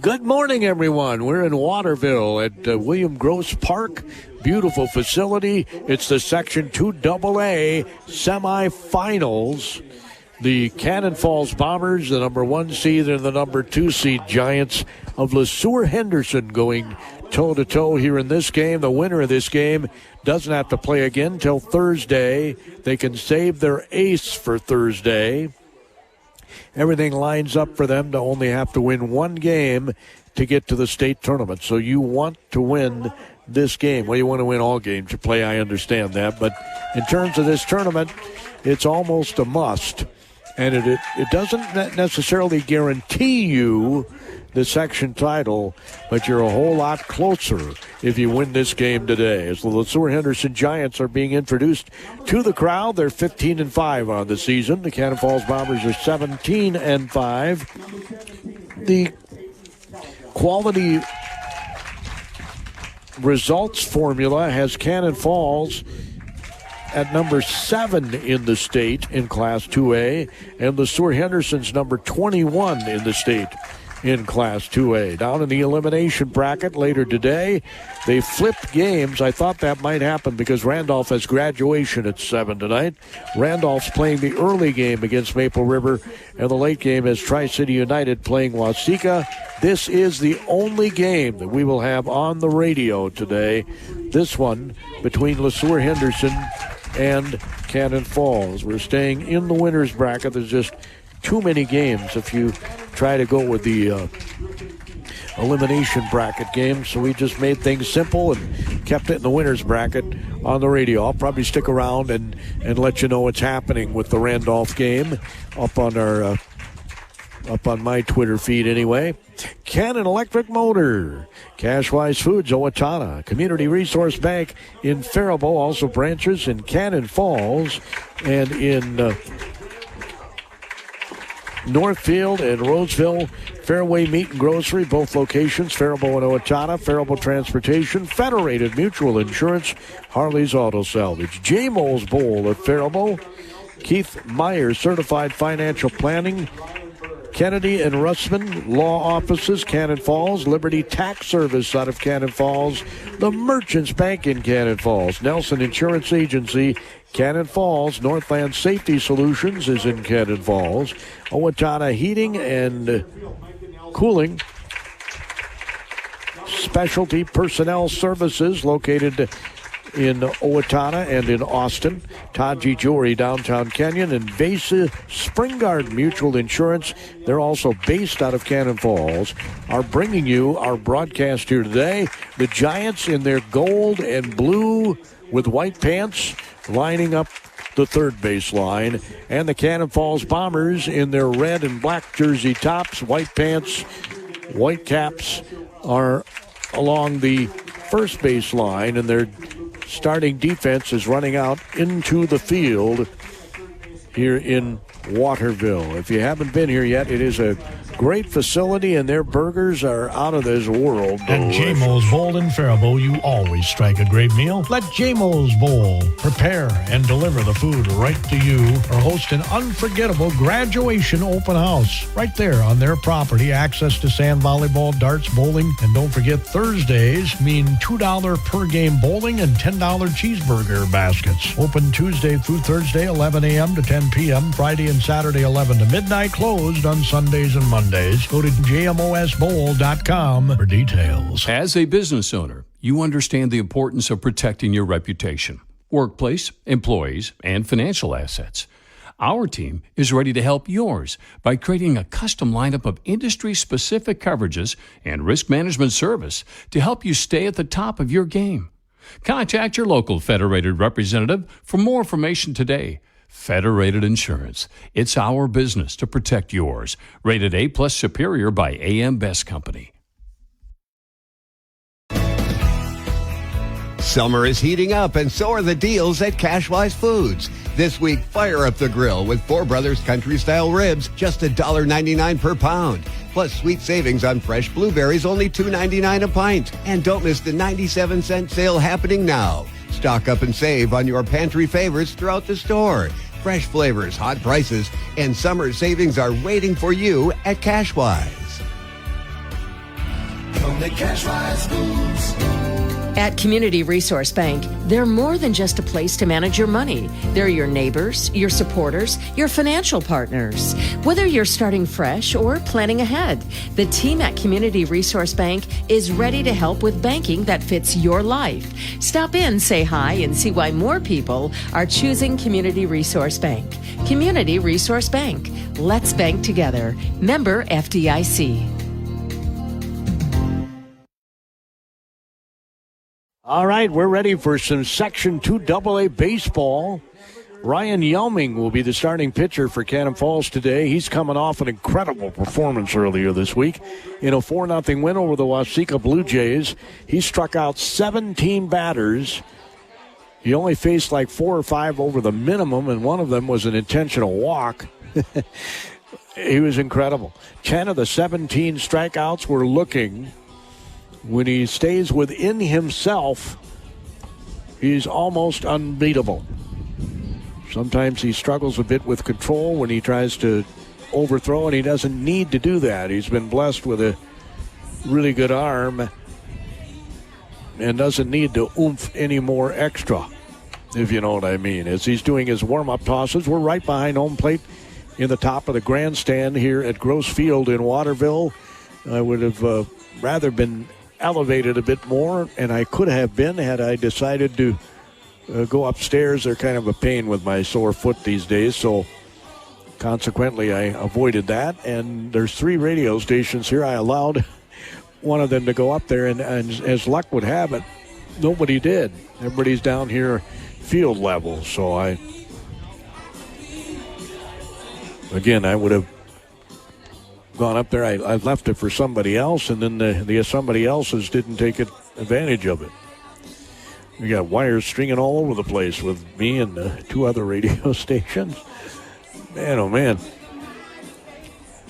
Good morning, everyone. We're in Waterville at William Gross Park. Beautiful facility. It's the Section 2AA semifinals. The Cannon Falls Bombers, the number 1 seed, and the number 2 seed Giants of LeSeuer-Henderson going toe-to-toe here in this game. The winner of this game doesn't have to play again till Thursday. They can save their ace for Thursday. Everything lines up for them to only have to win one game to get to the state tournament. So you want to win this game. Well, you want to win all games you play, I understand that. But in terms of this tournament, it's almost a must. And it doesn't necessarily guarantee you the section title, but you're a whole lot closer if you win this game today. As the LeSeuer-Henderson Giants are being introduced to the crowd, they're 15-5 on the season. The Cannon Falls Bombers are 17-5. The quality results formula has Cannon Falls at number 7 in the state in Class 2A, and LeSeuer-Henderson's number 21 in the state in Class 2A. Down in the elimination bracket later today, they flipped games. I thought that might happen because Randolph has graduation at 7 tonight. Randolph's playing the early game against Maple River, and the late game is Tri-City United playing Waseca. This is the only game that we will have on the radio today. This one between LeSeuer-Henderson and Cannon Falls. We're staying in the winner's bracket. There's just too many games if you try to go with the elimination bracket game. So we just made things simple and kept it in the winner's bracket on the radio. I'll probably stick around and let you know what's happening with the Randolph game up on our up on my Twitter feed anyway. Cannon Electric Motor, Cashwise Foods, Owatonna, Community Resource Bank in Faribault, also branches in Cannon Falls and in Northfield and Roseville. Fairway Meat and Grocery, both locations, Faribault and Owatonna. Faribault Transportation, Federated Mutual Insurance, Harley's Auto Salvage. J-Mo's Bowl at Faribault. Keith Meyer, Certified Financial Planning. Kennedy and Russman Law Offices, Cannon Falls. Liberty Tax Service out of Cannon Falls. The Merchants Bank in Cannon Falls. Nelson Insurance Agency, Cannon Falls. Northland Safety Solutions is in Cannon Falls. Owatonna Heating and Cooling. Specialty Personnel Services located in Owatonna and in Austin. Taji Jewelry, downtown Kenyon, and Vesa Springard Mutual Insurance. They're also based out of Cannon Falls, are bringing you our broadcast here today. The Giants in their gold and blue with white pants lining up the third base line, and the Cannon Falls Bombers in their red and black jersey tops, white pants, white caps are along the first base line, and their starting defense is running out into the field here in Waterville. If you haven't been here yet, it is a great facility, and their burgers are out of this world. At J-Mo's Bowl in Faribault, you always strike a great meal. Let J-Mo's Bowl prepare and deliver the food right to you, or host an unforgettable graduation open house right there on their property. Access to sand volleyball, darts, bowling, and don't forget Thursdays mean $2 per game bowling and $10 cheeseburger baskets. Open Tuesday through Thursday, 11 a.m. to 10 p.m., Friday and Saturday, 11 to midnight, closed on Sundays and Mondays. Go to jmosbowl.com for details. As a business owner, you understand the importance of protecting your reputation, workplace, employees, and financial assets. Our team is ready to help yours by creating a custom lineup of industry-specific coverages and risk management service to help you stay at the top of your game. Contact your local Federated representative for more information today. Federated Insurance. It's our business to protect yours. Rated A+ Superior by AM Best Company. Summer is heating up, and so are the deals at Cashwise Foods. This week, fire up the grill with Four Brothers Country-Style Ribs, just $1.99 per pound. Plus sweet savings on fresh blueberries, only $2.99 a pint. And don't miss the 97-cent sale happening now. Stock up and save on your pantry favorites throughout the store. Fresh flavors, hot prices, and summer savings are waiting for you at Cashwise. only Cash-Wise Foods. At Community Resource Bank, they're more than just a place to manage your money. They're your neighbors, your supporters, your financial partners. Whether you're starting fresh or planning ahead, the team at Community Resource Bank is ready to help with banking that fits your life. Stop in, say hi, and see why more people are choosing Community Resource Bank. Community Resource Bank. Let's bank together. Member FDIC. All right, we're ready for some Section 2 AA baseball. Ryan Yelming will be the starting pitcher for Cannon Falls today. He's coming off an incredible performance earlier this week in a 4-0 win over the Waseca Blue Jays. He struck out 17 batters. He only faced like 4 or 5 over the minimum, and one of them was an intentional walk. He was incredible. 10 of the 17 strikeouts were looking. When he stays within himself, he's almost unbeatable. Sometimes he struggles a bit with control when he tries to overthrow, and he doesn't need to do that. He's been blessed with a really good arm and doesn't need to oomph any more extra, if you know what I mean. As he's doing his warm-up tosses, we're right behind home plate in the top of the grandstand here at Gross Field in Waterville. I would have rather been elevated a bit more, and I could have been had I decided to go upstairs. They're kind of a pain with my sore foot these days, so consequently I avoided that. And there's 3 radio stations here. I allowed one of them to go up there, and as luck would have it, nobody did. Everybody's down here field level, so I would have gone up there. I left it for somebody else, and then the somebody else's didn't take advantage of it. We got wires stringing all over the place with me and 2 other radio stations. Man, oh man.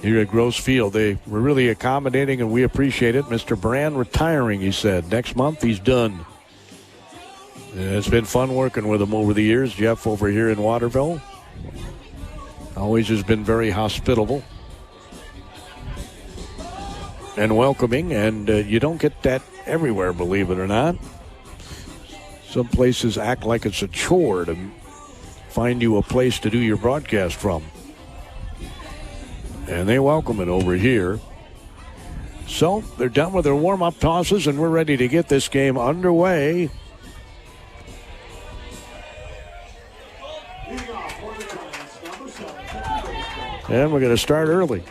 Here at Gross Field, they were really accommodating, and we appreciate it. Mr. Brand retiring, he said. Next month, he's done. And it's been fun working with him over the years. Jeff over here in Waterville always has been very hospitable and welcoming, and you don't get that everywhere, believe it or not. Some places act like it's a chore to find you a place to do your broadcast from. And they welcome it over here. So they're done with their warm-up tosses, and we're ready to get this game underway. And we're going to start early.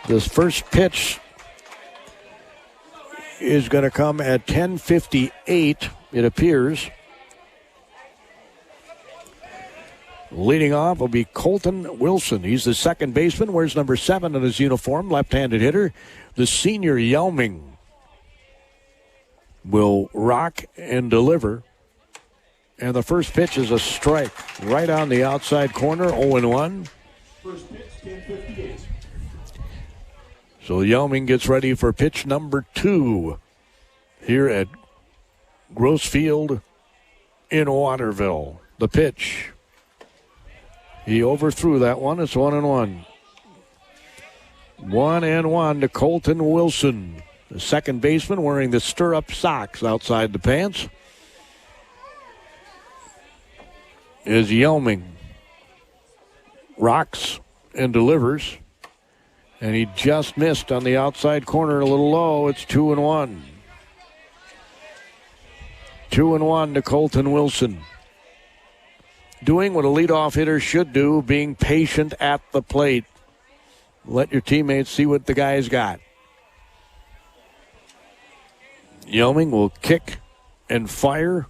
This first pitch is going to come at 10:58, it appears. Leading off will be Colton Wilson. He's the second baseman, wears number 7 on his uniform, left-handed hitter. The senior Yelming will rock and deliver. And the first pitch is a strike right on the outside corner, 0-1. First pitch, 10:58. So Yelming gets ready for pitch number 2 here at Gross Field in Waterville. The pitch. He overthrew that one. It's 1-1. 1-1 to Colton Wilson, the second baseman, wearing the stirrup socks outside the pants. Is Yelming. Rocks and delivers. And he just missed on the outside corner, a little low. It's 2-1. 2-1 to Colton Wilson. Doing what a leadoff hitter should do, being patient at the plate. Let your teammates see what the guy's got. Yelming will kick and fire,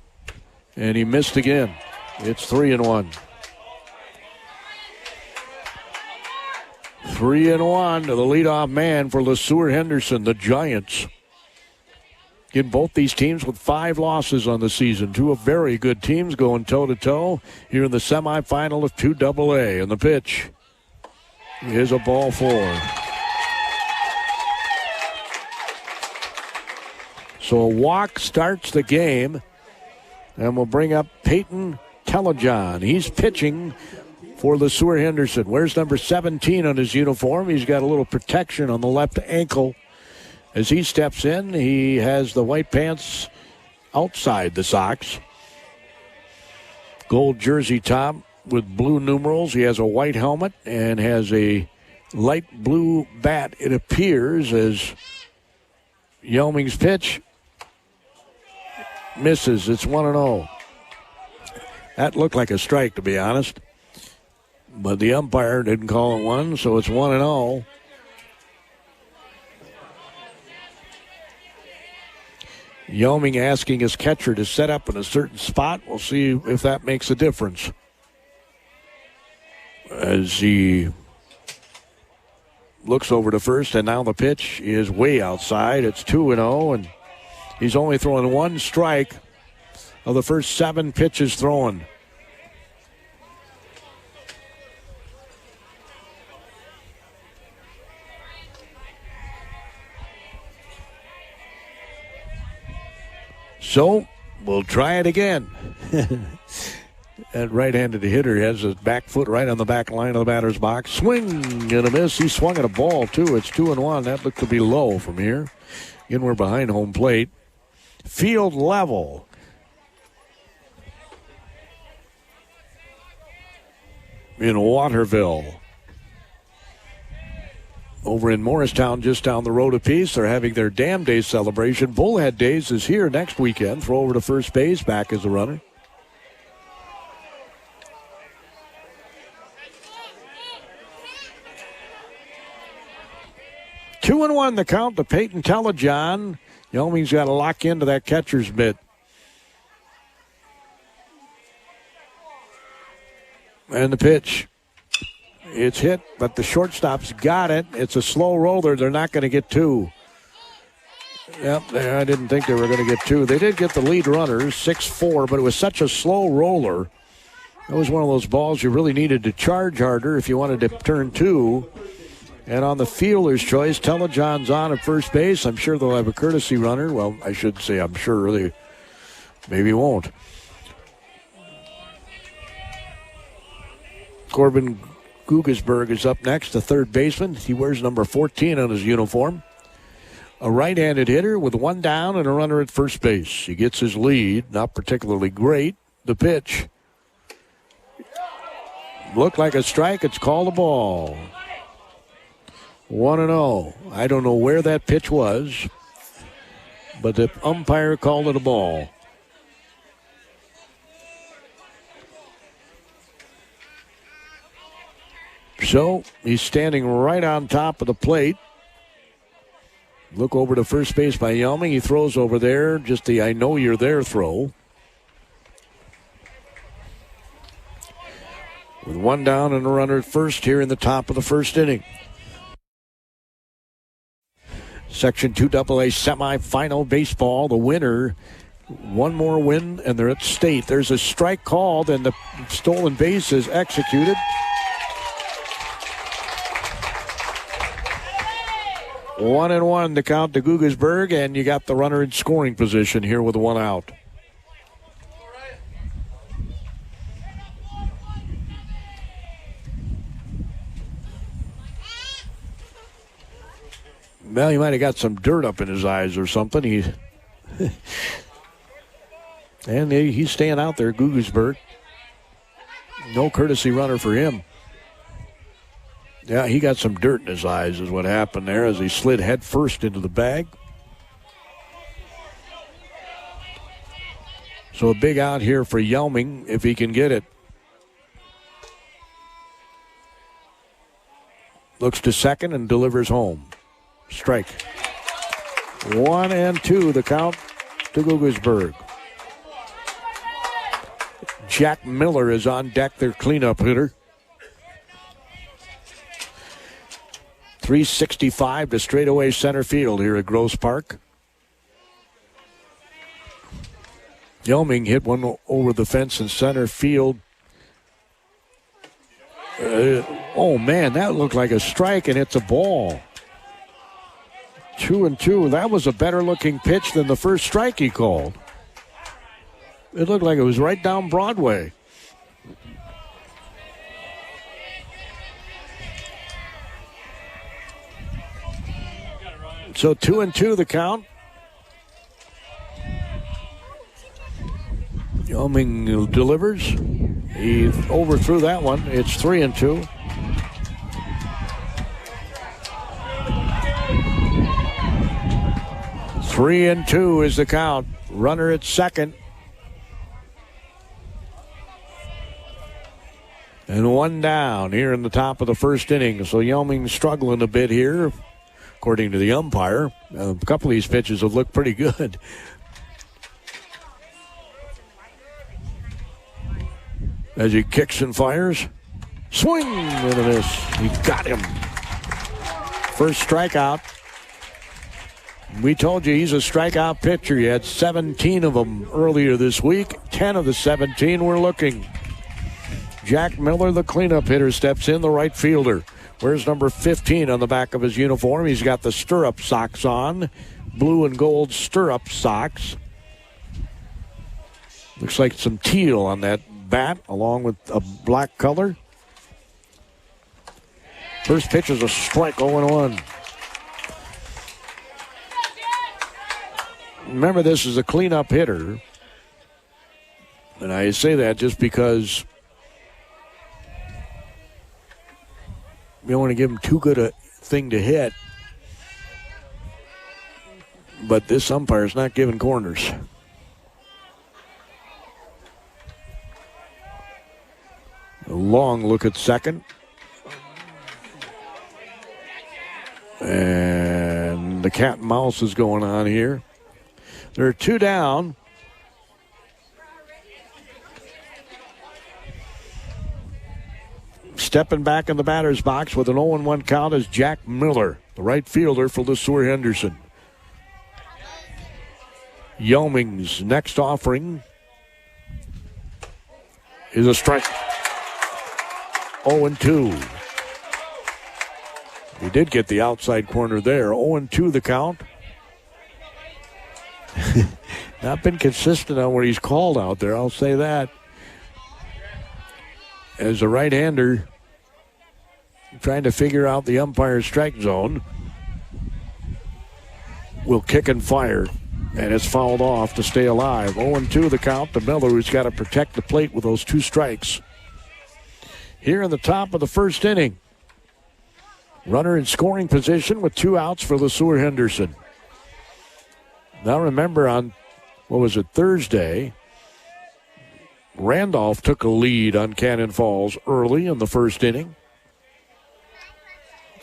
and he missed again. It's 3-1. 3-1 to the leadoff man for LeSeuer-Henderson, the Giants. Get both these teams with 5 losses on the season. 2 very good teams going toe-to-toe here in the semifinal of 2AA. And the pitch is a ball 4. So a walk starts the game, and we'll bring up Peyton Telejohn. He's pitching for LeSeuer-Henderson. Wears number 17 on his uniform. He's got a little protection on the left ankle. As he steps in, he has the white pants outside the socks. Gold jersey top with blue numerals. He has a white helmet and has a light blue bat, it appears, as Yelming's pitch misses. It's 1-0. That looked like a strike, to be honest. But the umpire didn't call it one, so it's 1-0. Yelming asking his catcher to set up in a certain spot. We'll see if that makes a difference. As he looks over to first, and now the pitch is way outside. It's 2-0, and he's only throwing one strike of the first 7 pitches thrown. So, we'll try it again. That right-handed hitter has his back foot right on the back line of the batter's box. Swing and a miss. He swung at a ball, too. It's 2-1. That looked to be low from here. Again, we're behind home plate. Field level. In Waterville. Over in Morristown, just down the road a piece, they're having their Dam Day celebration. Bullhead Days is here next weekend. Throw over to first base, back as a runner. Two and one the count to Peyton Telejohn. Yelming's got to lock into that catcher's mitt. And the pitch. It's hit, but the shortstop's got it. It's a slow roller. They're not going to get 2. Yep, I didn't think they were going to get 2. They did get the lead runners, 6-4, but it was such a slow roller. That was one of those balls you really needed to charge harder if you wanted to turn 2. And on the fielder's choice, Telejohn's on at first base. I'm sure they'll have a courtesy runner. Well, I should say I'm sure. They maybe won't. Corbin Gugesberg is up next, the third baseman. He wears number 14 on his uniform. A right-handed hitter with one down and a runner at first base. He gets his lead, not particularly great. The pitch looked like a strike. It's called a ball. 1-0. I don't know where that pitch was, but the umpire called it a ball. So he's standing right on top of the plate. Look over to first base by Yelming. He throws over there, just the I know you're there throw. With one down and a runner at first here in the top of the first inning. Section 2AA semifinal baseball. The winner, one more win, and they're at state. There's a strike called, and the stolen base is executed. 1-1 to count to Gugesberg, and you got the runner in scoring position here with one out. Well, he might have got some dirt up in his eyes or something. And he's staying out there, Gugesberg. No courtesy runner for him. Yeah, he got some dirt in his eyes is what happened there as he slid head first into the bag. So a big out here for Yelming if he can get it. Looks to second and delivers home. Strike. 1-2 the count to Gugesberg. Jack Miller is on deck, their cleanup hitter. 365 to straightaway center field here at Gross Park. Yelming hit one over the fence in center field. Oh, man, that looked like a strike, and it's a ball. 2-2. That was a better-looking pitch than the first strike he called. It looked like it was right down Broadway. So 2-2 the count. Wyoming delivers. He overthrew that one. It's 3-2. Three and two is the count. Runner at second. And one down here in the top of the first inning. So Wyoming struggling a bit here, according to the umpire. A couple of these pitches have looked pretty good. As he kicks and fires. Swing and a miss. He got him. First strikeout. We told you he's a strikeout pitcher. He had 17 of them earlier this week. 10 of the 17 were looking. Jack Miller, the cleanup hitter, steps in, the right fielder. Where's number 15 on the back of his uniform? He's got the stirrup socks on. Blue and gold stirrup socks. Looks like some teal on that bat, along with a black color. First pitch is a strike, 0-1. Remember, this is a cleanup hitter. And I say that just because you don't want to give him too good a thing to hit. But this umpire's not giving corners. A long look at second. And the cat and mouse is going on here. There are two down. Stepping back in the batter's box with an 0-1 count is Jack Miller, the right fielder for LeSeuer-Henderson. Wyoming's next offering is a strike. 0-2. He did get the outside corner there. 0-2 the count. Not been consistent on what he's called out there, I'll say that. As a right-hander, trying to figure out the umpire's strike zone, will kick and fire, and it's fouled off to stay alive. 0-2 the count to Miller, who's got to protect the plate with those two strikes. Here in the top of the first inning, runner in scoring position with two outs for LeSeuer-Henderson. Now remember, on, Thursday, Randolph took a lead on Cannon Falls early in the first inning.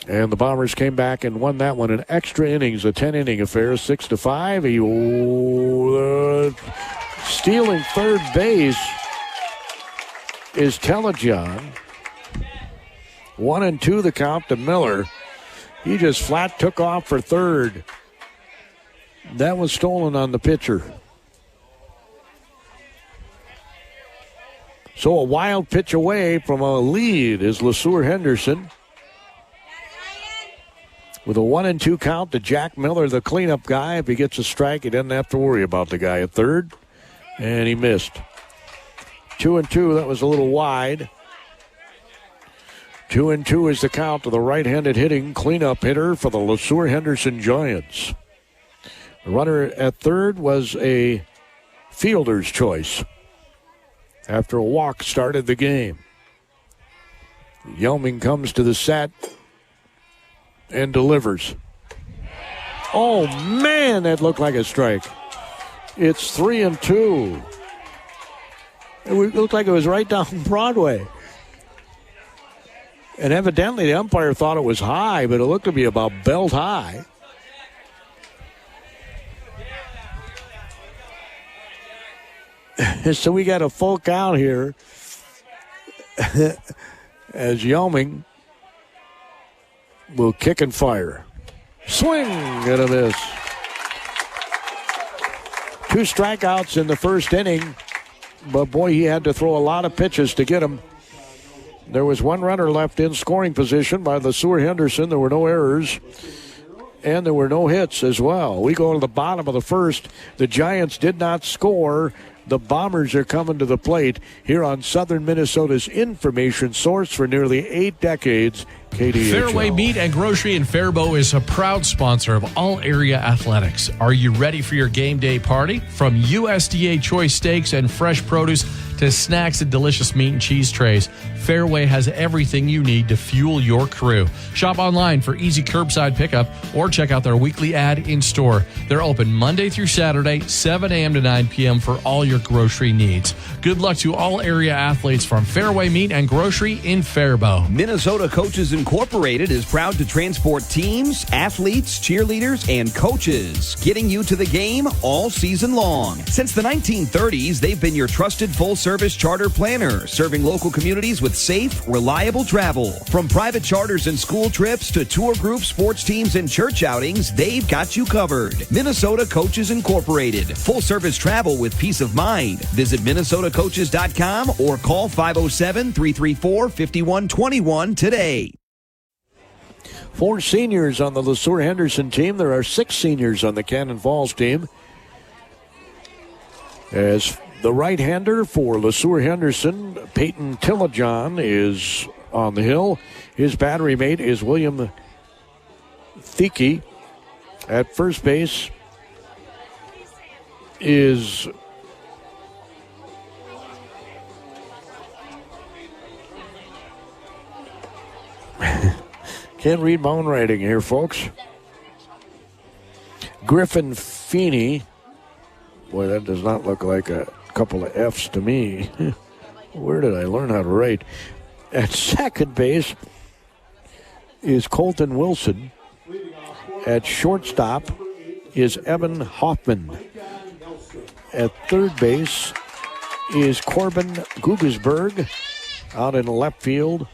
And the Bombers came back and won that one in extra innings, a 10-inning affair, 6-5. Stealing third base is Telejohn. 1-2 the count to Miller. He just flat took off for third. That was stolen on the pitcher. So a wild pitch away from a lead is LeSeuer-Henderson. With a 1-2 count to Jack Miller, the cleanup guy. If he gets a strike, he doesn't have to worry about the guy at third. And he missed. 2-2, that was a little wide. 2-2 is the count to the right-handed hitting cleanup hitter for the LeSeuer-Henderson Giants. The runner at third was a fielder's choice after a walk started the game. Wyoming comes to the set and delivers. Oh, man, that looked like a strike. It's 3-2. It looked like it was right down Broadway. And evidently the umpire thought it was high, but it looked to be about belt high. So we got a full count here as Wyoming will kick and fire. Swing and a miss. Two strikeouts in the first inning, but boy, he had to throw a lot of pitches to get him. There was one runner left in scoring position by LeSeuer-Henderson. There were no errors, and there were no hits as well. We go to the bottom of the first. The Giants did not score. The Bombers are coming to the plate here on Southern Minnesota's information source for nearly 8 decades, KDHL. Fairway Meat and Grocery in Faribault is a proud sponsor of all area athletics. Are you ready for your game day party? From USDA choice steaks and fresh produce to snacks and delicious meat and cheese trays, Fairway has everything you need to fuel your crew. Shop online for easy curbside pickup or check out their weekly ad in store. They're open Monday through Saturday, 7 a.m. to 9 p.m. for all your grocery needs. Good luck to all area athletes from Fairway Meat and Grocery in Faribault. Minnesota Coaches Incorporated is proud to transport teams, athletes, cheerleaders, and coaches, getting you to the game all season long. Since the 1930s, they've been your trusted full-service charter planner, serving local communities with safe, reliable travel. From private charters and school trips to tour groups, sports teams, and church outings, they've got you covered. Minnesota Coaches Incorporated. Full-service travel with peace of mind. Visit MinnesotaCoaches.com or call 507-334-5121 today. 4 seniors on the LeSeuer-Henderson team. There are 6 seniors on the Cannon Falls team. As the right-hander for LeSeuer-Henderson, Peyton Tillajohn, is on the hill. His battery mate is William Thieke. At first base is can't read my own writing here, folks. Griffin Feeney. Boy, that does not look like a couple of F's to me. Where did I learn how to write? At second base is Colton Wilson. At shortstop is Evan Hoffman. At third base is Corbin Gugesberg. Out in left field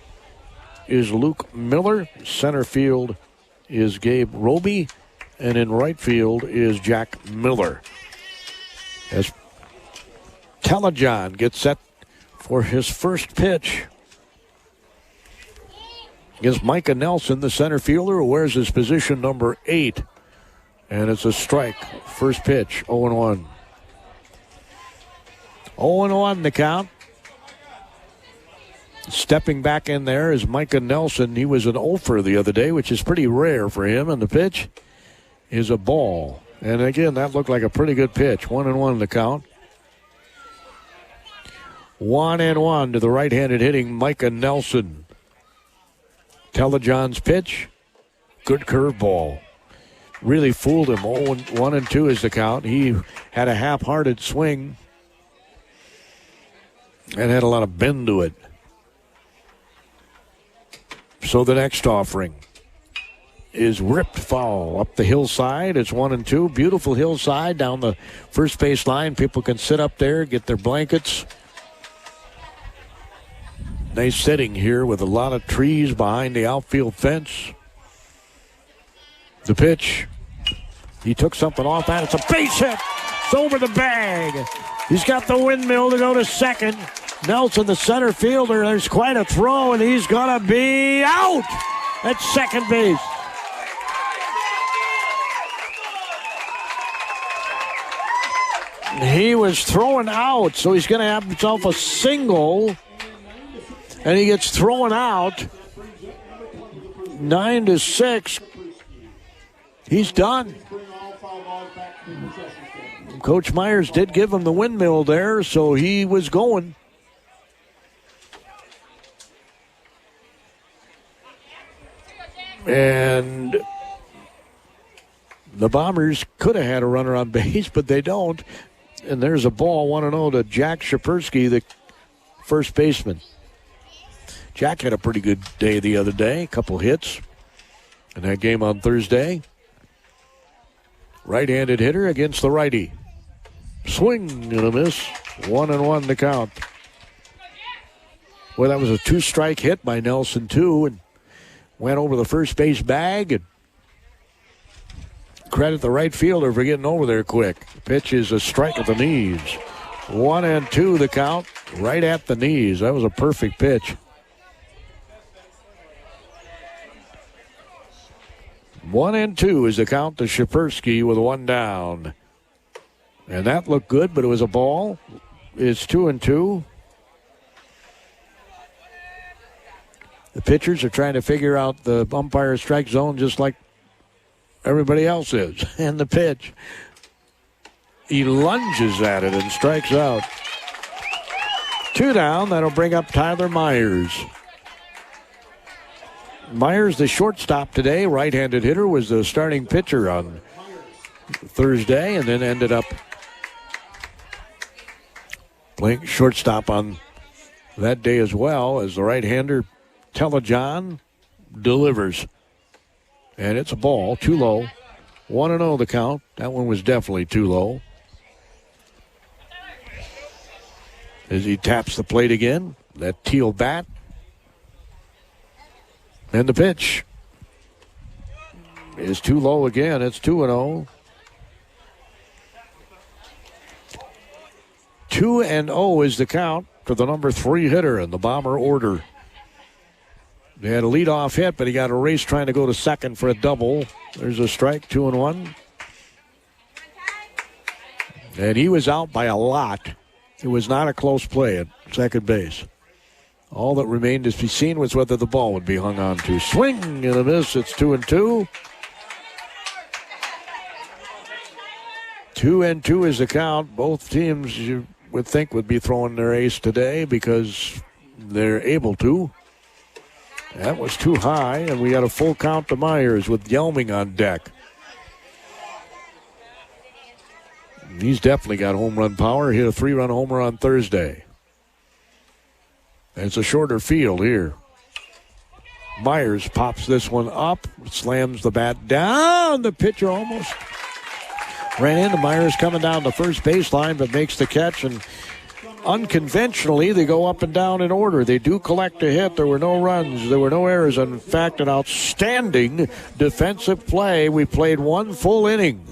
is Luke Miller. Center field is Gabe Roby. And in right field is Jack Miller. As Tillajohn gets set for his first pitch against Micah Nelson, the center fielder, who wears his position number 8. And it's a strike. First pitch, 0-1. 0-1 the count. Stepping back in there is Micah Nelson. He was an offer the other day, which is pretty rare for him. And the pitch is a ball. And again, that looked like a pretty good pitch. 1-1 the count. 1-1 to the right-handed hitting Micah Nelson. Tillajohn's pitch, good curveball. Really fooled him. 1-2 is the count. He had a half-hearted swing and had a lot of bend to it. So the next offering is ripped foul up the hillside. It's 1-2. Beautiful hillside down the first base line. People can sit up there, get their blankets. Nice setting here with a lot of trees behind the outfield fence. The pitch. He took something off that. It's a base hit. It's over the bag. He's got the windmill to go to second. Nelson, the center fielder, there's quite a throw, and he's going to be out at second base. He was thrown out, so he's going to have himself a single. And he gets thrown out. 9-6. He's done. Coach Myers did give him the windmill there, so he was going. And the Bombers could have had a runner on base, but they don't. And there's a ball, 1-0 to Jack Shapersky, the first baseman. Jack had a pretty good day the other day, a couple hits in that game on Thursday. Right-handed hitter against the righty. Swing and a miss. 1-1 to count. Well, that was a 2-strike hit by Nelson, too, and went over the first base bag. And credit the right fielder for getting over there quick. The pitch is a strike at the knees. 1-2 the count, right at the knees. That was a perfect pitch. 1-2 is the count to Shapersky with 1 down. And that looked good, but it was a ball. It's 2-2. The pitchers are trying to figure out the umpire strike zone just like everybody else is. And the pitch. He lunges at it and strikes out. 2 down. That'll bring up Tyler Myers. Myers, the shortstop today, right-handed hitter, was the starting pitcher on Thursday and then ended up playing shortstop on that day as well as the right-hander Telejohn delivers. And it's a ball, too low. 1-0 the count. That one was definitely too low. As he taps the plate again, that teal bat. And the pitch is too low again. It's 2-0. 2-0 is the count for the number 3 hitter in the Bomber order. They had a leadoff hit, but he got a race trying to go to second for a double. There's a strike, 2-1. And he was out by a lot. It was not a close play at second base. All that remained to be seen was whether the ball would be hung on to. Swing and a miss. It's 2-2. 2-2 is the count. Both teams, you would think, would be throwing their ace today because they're able to. That was too high, and we got a full count to Myers with Yelming on deck. He's definitely got home run power. He hit a 3-run homer on Thursday. It's a shorter field here. Myers pops this one up, slams the bat down. The pitcher almost ran into Myers coming down the first baseline, but makes the catch. And unconventionally, they go up and down in order. They do collect a hit. There were no runs. There were no errors. In fact, an outstanding defensive play. We played one full inning.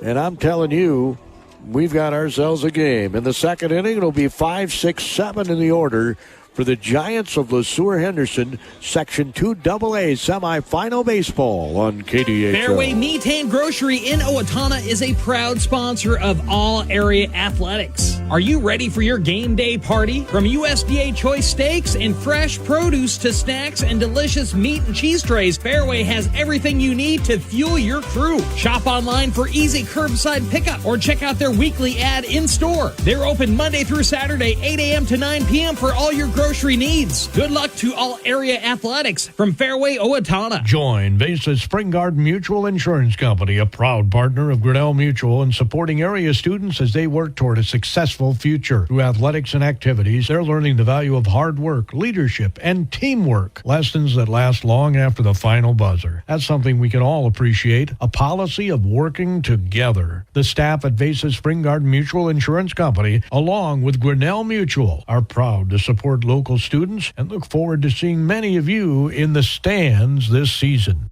And I'm telling you, we've got ourselves a game. In the second inning, it'll be 5, 6, 7 in the order for the Giants of LeSeuer-Henderson, Section 2AA semifinal baseball on KDHL. Fairway Meat and Grocery in Owatonna is a proud sponsor of all area athletics. Are you ready for your game day party? From USDA choice steaks and fresh produce to snacks and delicious meat and cheese trays, Fairway has everything you need to fuel your crew. Shop online for easy curbside pickup or check out their weekly ad in store. They're open Monday through Saturday, 8 a.m. to 9 p.m. for all your grocery needs. Good luck to all area athletics from Fairway Owatonna. Join Vasa's Spring Garden Mutual Insurance Company, a proud partner of Grinnell Mutual, in supporting area students as they work toward a successful future. Through athletics and activities, they're learning the value of hard work, leadership, and teamwork. Lessons that last long after the final buzzer. That's something we can all appreciate. A policy of working together. The staff at Vasa's Spring Garden Mutual Insurance Company, along with Grinnell Mutual, are proud to support local students and look forward to seeing many of you in the stands this season.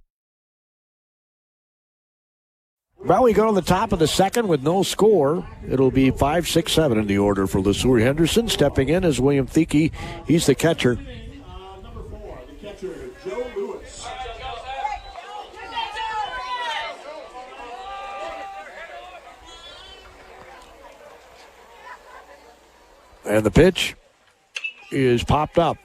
Well, we go to the top of the second with no score. It'll be 5, 6, 7 in the order for LeSeuer-Henderson. Stepping in is William Thieke. He's the catcher. Number 4, the catcher, Joe Lewis. And the pitch is popped up.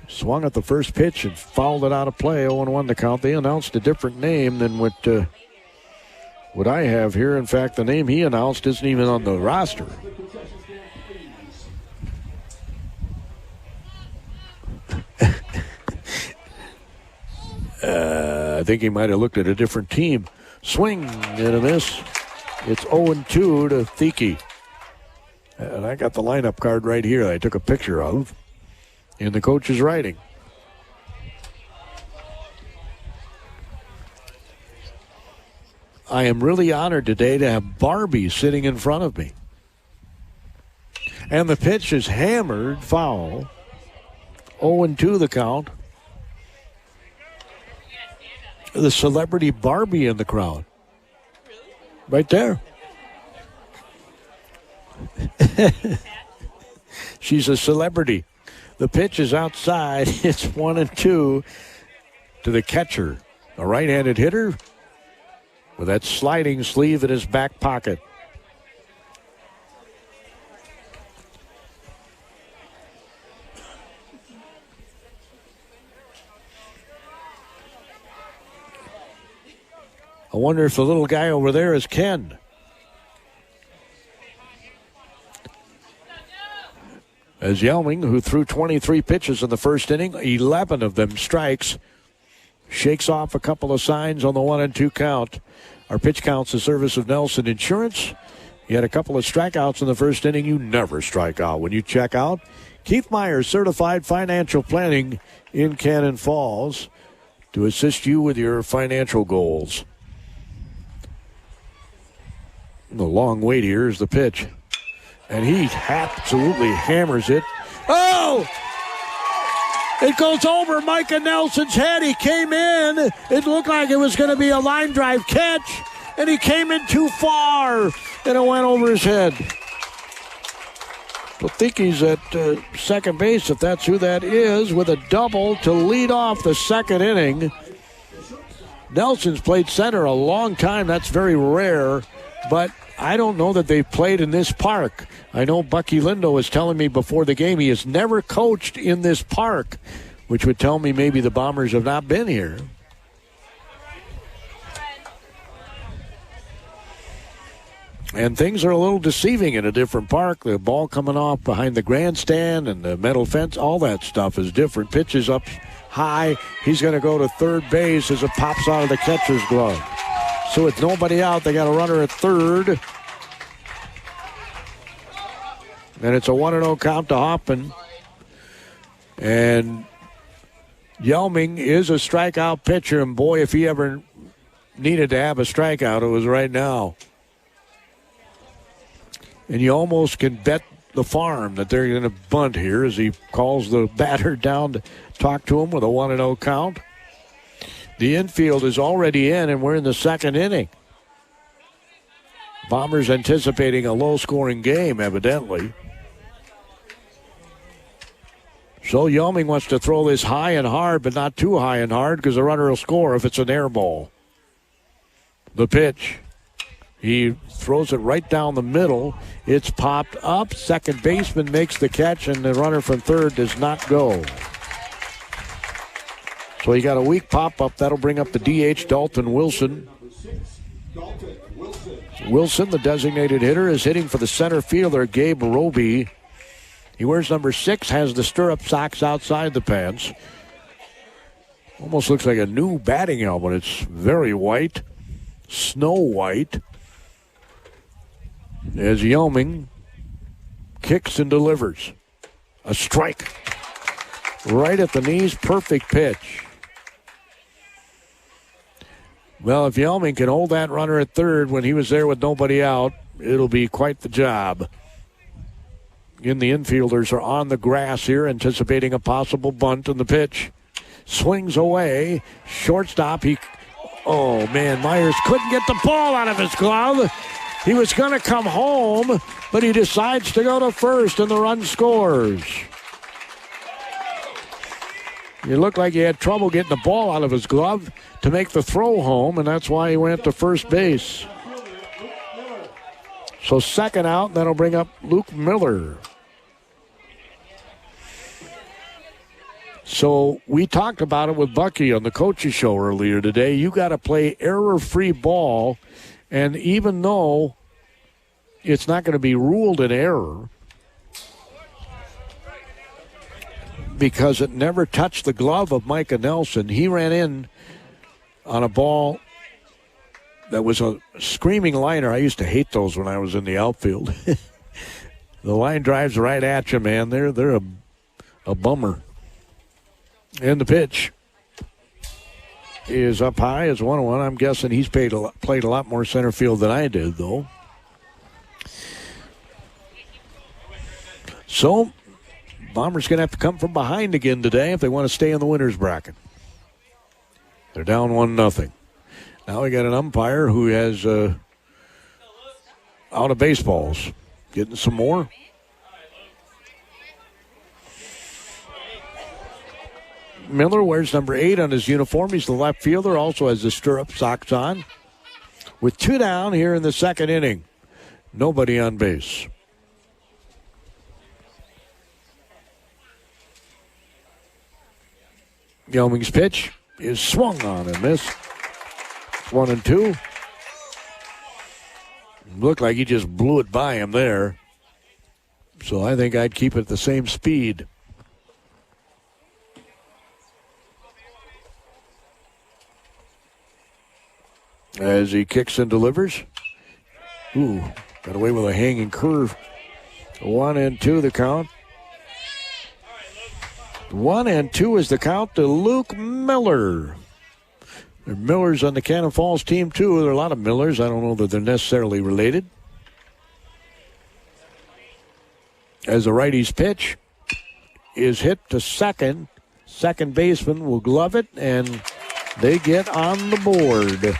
Swung at the first pitch and fouled it out of play. 0-1 the count. They announced a different name than what I have here. In fact, the name he announced isn't even on the roster. I think he might have looked at a different team. Swing and a miss. It's 0-2 to Thieke. And I got the lineup card right here that I took a picture of in the coach's writing. I am really honored today to have Barbie sitting in front of me. And the pitch is hammered foul. 0-2 the count. The celebrity Barbie in the crowd. Right there. She's a celebrity. The pitch is outside. It's 1-2 to the catcher. A right-handed hitter with that sliding sleeve in his back pocket. I wonder if the little guy over there is Ken. As Yelming, who threw 23 pitches in the first inning, 11 of them strikes, shakes off a couple of signs on the 1-2 count. Our pitch count's the service of Nelson Insurance. You had a couple of strikeouts in the first inning. You never strike out when you check out. Keith Myers, Certified Financial Planning in Cannon Falls, to assist you with your financial goals. The long wait here is the pitch. And he absolutely hammers it. Oh! It goes over Micah Nelson's head. He came in. It looked like it was going to be a line drive catch. And he came in too far. And it went over his head. I think he's at second base, if that's who that is, with a double to lead off the second inning. Nelson's played center a long time. That's very rare. But I don't know that they've played in this park. I know Bucky Lindo was telling me before the game he has never coached in this park, which would tell me maybe the Bombers have not been here. And things are a little deceiving in a different park. The ball coming off behind the grandstand and the metal fence, all that stuff is different. Pitches up high. He's going to go to third base as it pops out of the catcher's glove. So with nobody out, they got a runner at third. And it's a 1-0 count to Hoffman. And Yelming is a strikeout pitcher. And boy, if he ever needed to have a strikeout, it was right now. And you almost can bet the farm that they're going to bunt here as he calls the batter down to talk to him with a 1-0 count. The infield is already in, and we're in the second inning. Bombers anticipating a low-scoring game, evidently. So Yelming wants to throw this high and hard, but not too high and hard because the runner will score if it's an air ball. The pitch. He throws it right down the middle. It's popped up. Second baseman makes the catch, and the runner from third does not go. So you got a weak pop-up. That'll bring up the DH, Dalton Wilson. Wilson, the designated hitter, is hitting for the center fielder, Gabe Roby. He wears number 6, has the stirrup socks outside the pants. Almost looks like a new batting helmet. It's very white, snow white. As Yelming kicks and delivers. A strike. Right at the knees, perfect pitch. Well, if Yelming can hold that runner at third when he was there with nobody out, it'll be quite the job. Again, the infielders are on the grass here, anticipating a possible bunt, and the pitch swings away. Shortstop, oh man, Myers couldn't get the ball out of his glove. He was going to come home, but he decides to go to first, and the run scores. It looked like he had trouble getting the ball out of his glove to make the throw home, and that's why he went to first base. So second out, and that'll bring up Luke Miller. So we talked about it with Bucky on the coach's show earlier today. You got to play error-free ball, and even though it's not going to be ruled an error, because it never touched the glove of Micah Nelson. He ran in on a ball that was a screaming liner. I used to hate those when I was in the outfield. The line drives right at you, man. They're a bummer. And the pitch is up high. It's 1-1. I'm guessing he's played a lot more center field than I did, though. So Bombers going to have to come from behind again today if they want to stay in the winner's bracket. They're down 1-0. Now we got an umpire who has out of baseballs. Getting some more. Miller wears number 8 on his uniform. He's the left fielder, also has the stirrup socks on. With 2 down here in the second inning. Nobody on base. Yelming's pitch is swung on and missed. 1-2. Looked like he just blew it by him there. So I think I'd keep it at the same speed. As he kicks and delivers. Ooh, got away with a hanging curve. 1-2 the count. 1-2 is the count to Luke Miller. There are Millers on the Cannon Falls team, too. There are a lot of Millers. I don't know that they're necessarily related. As the righty's pitch is hit to second, second baseman will glove it, and they get on the board.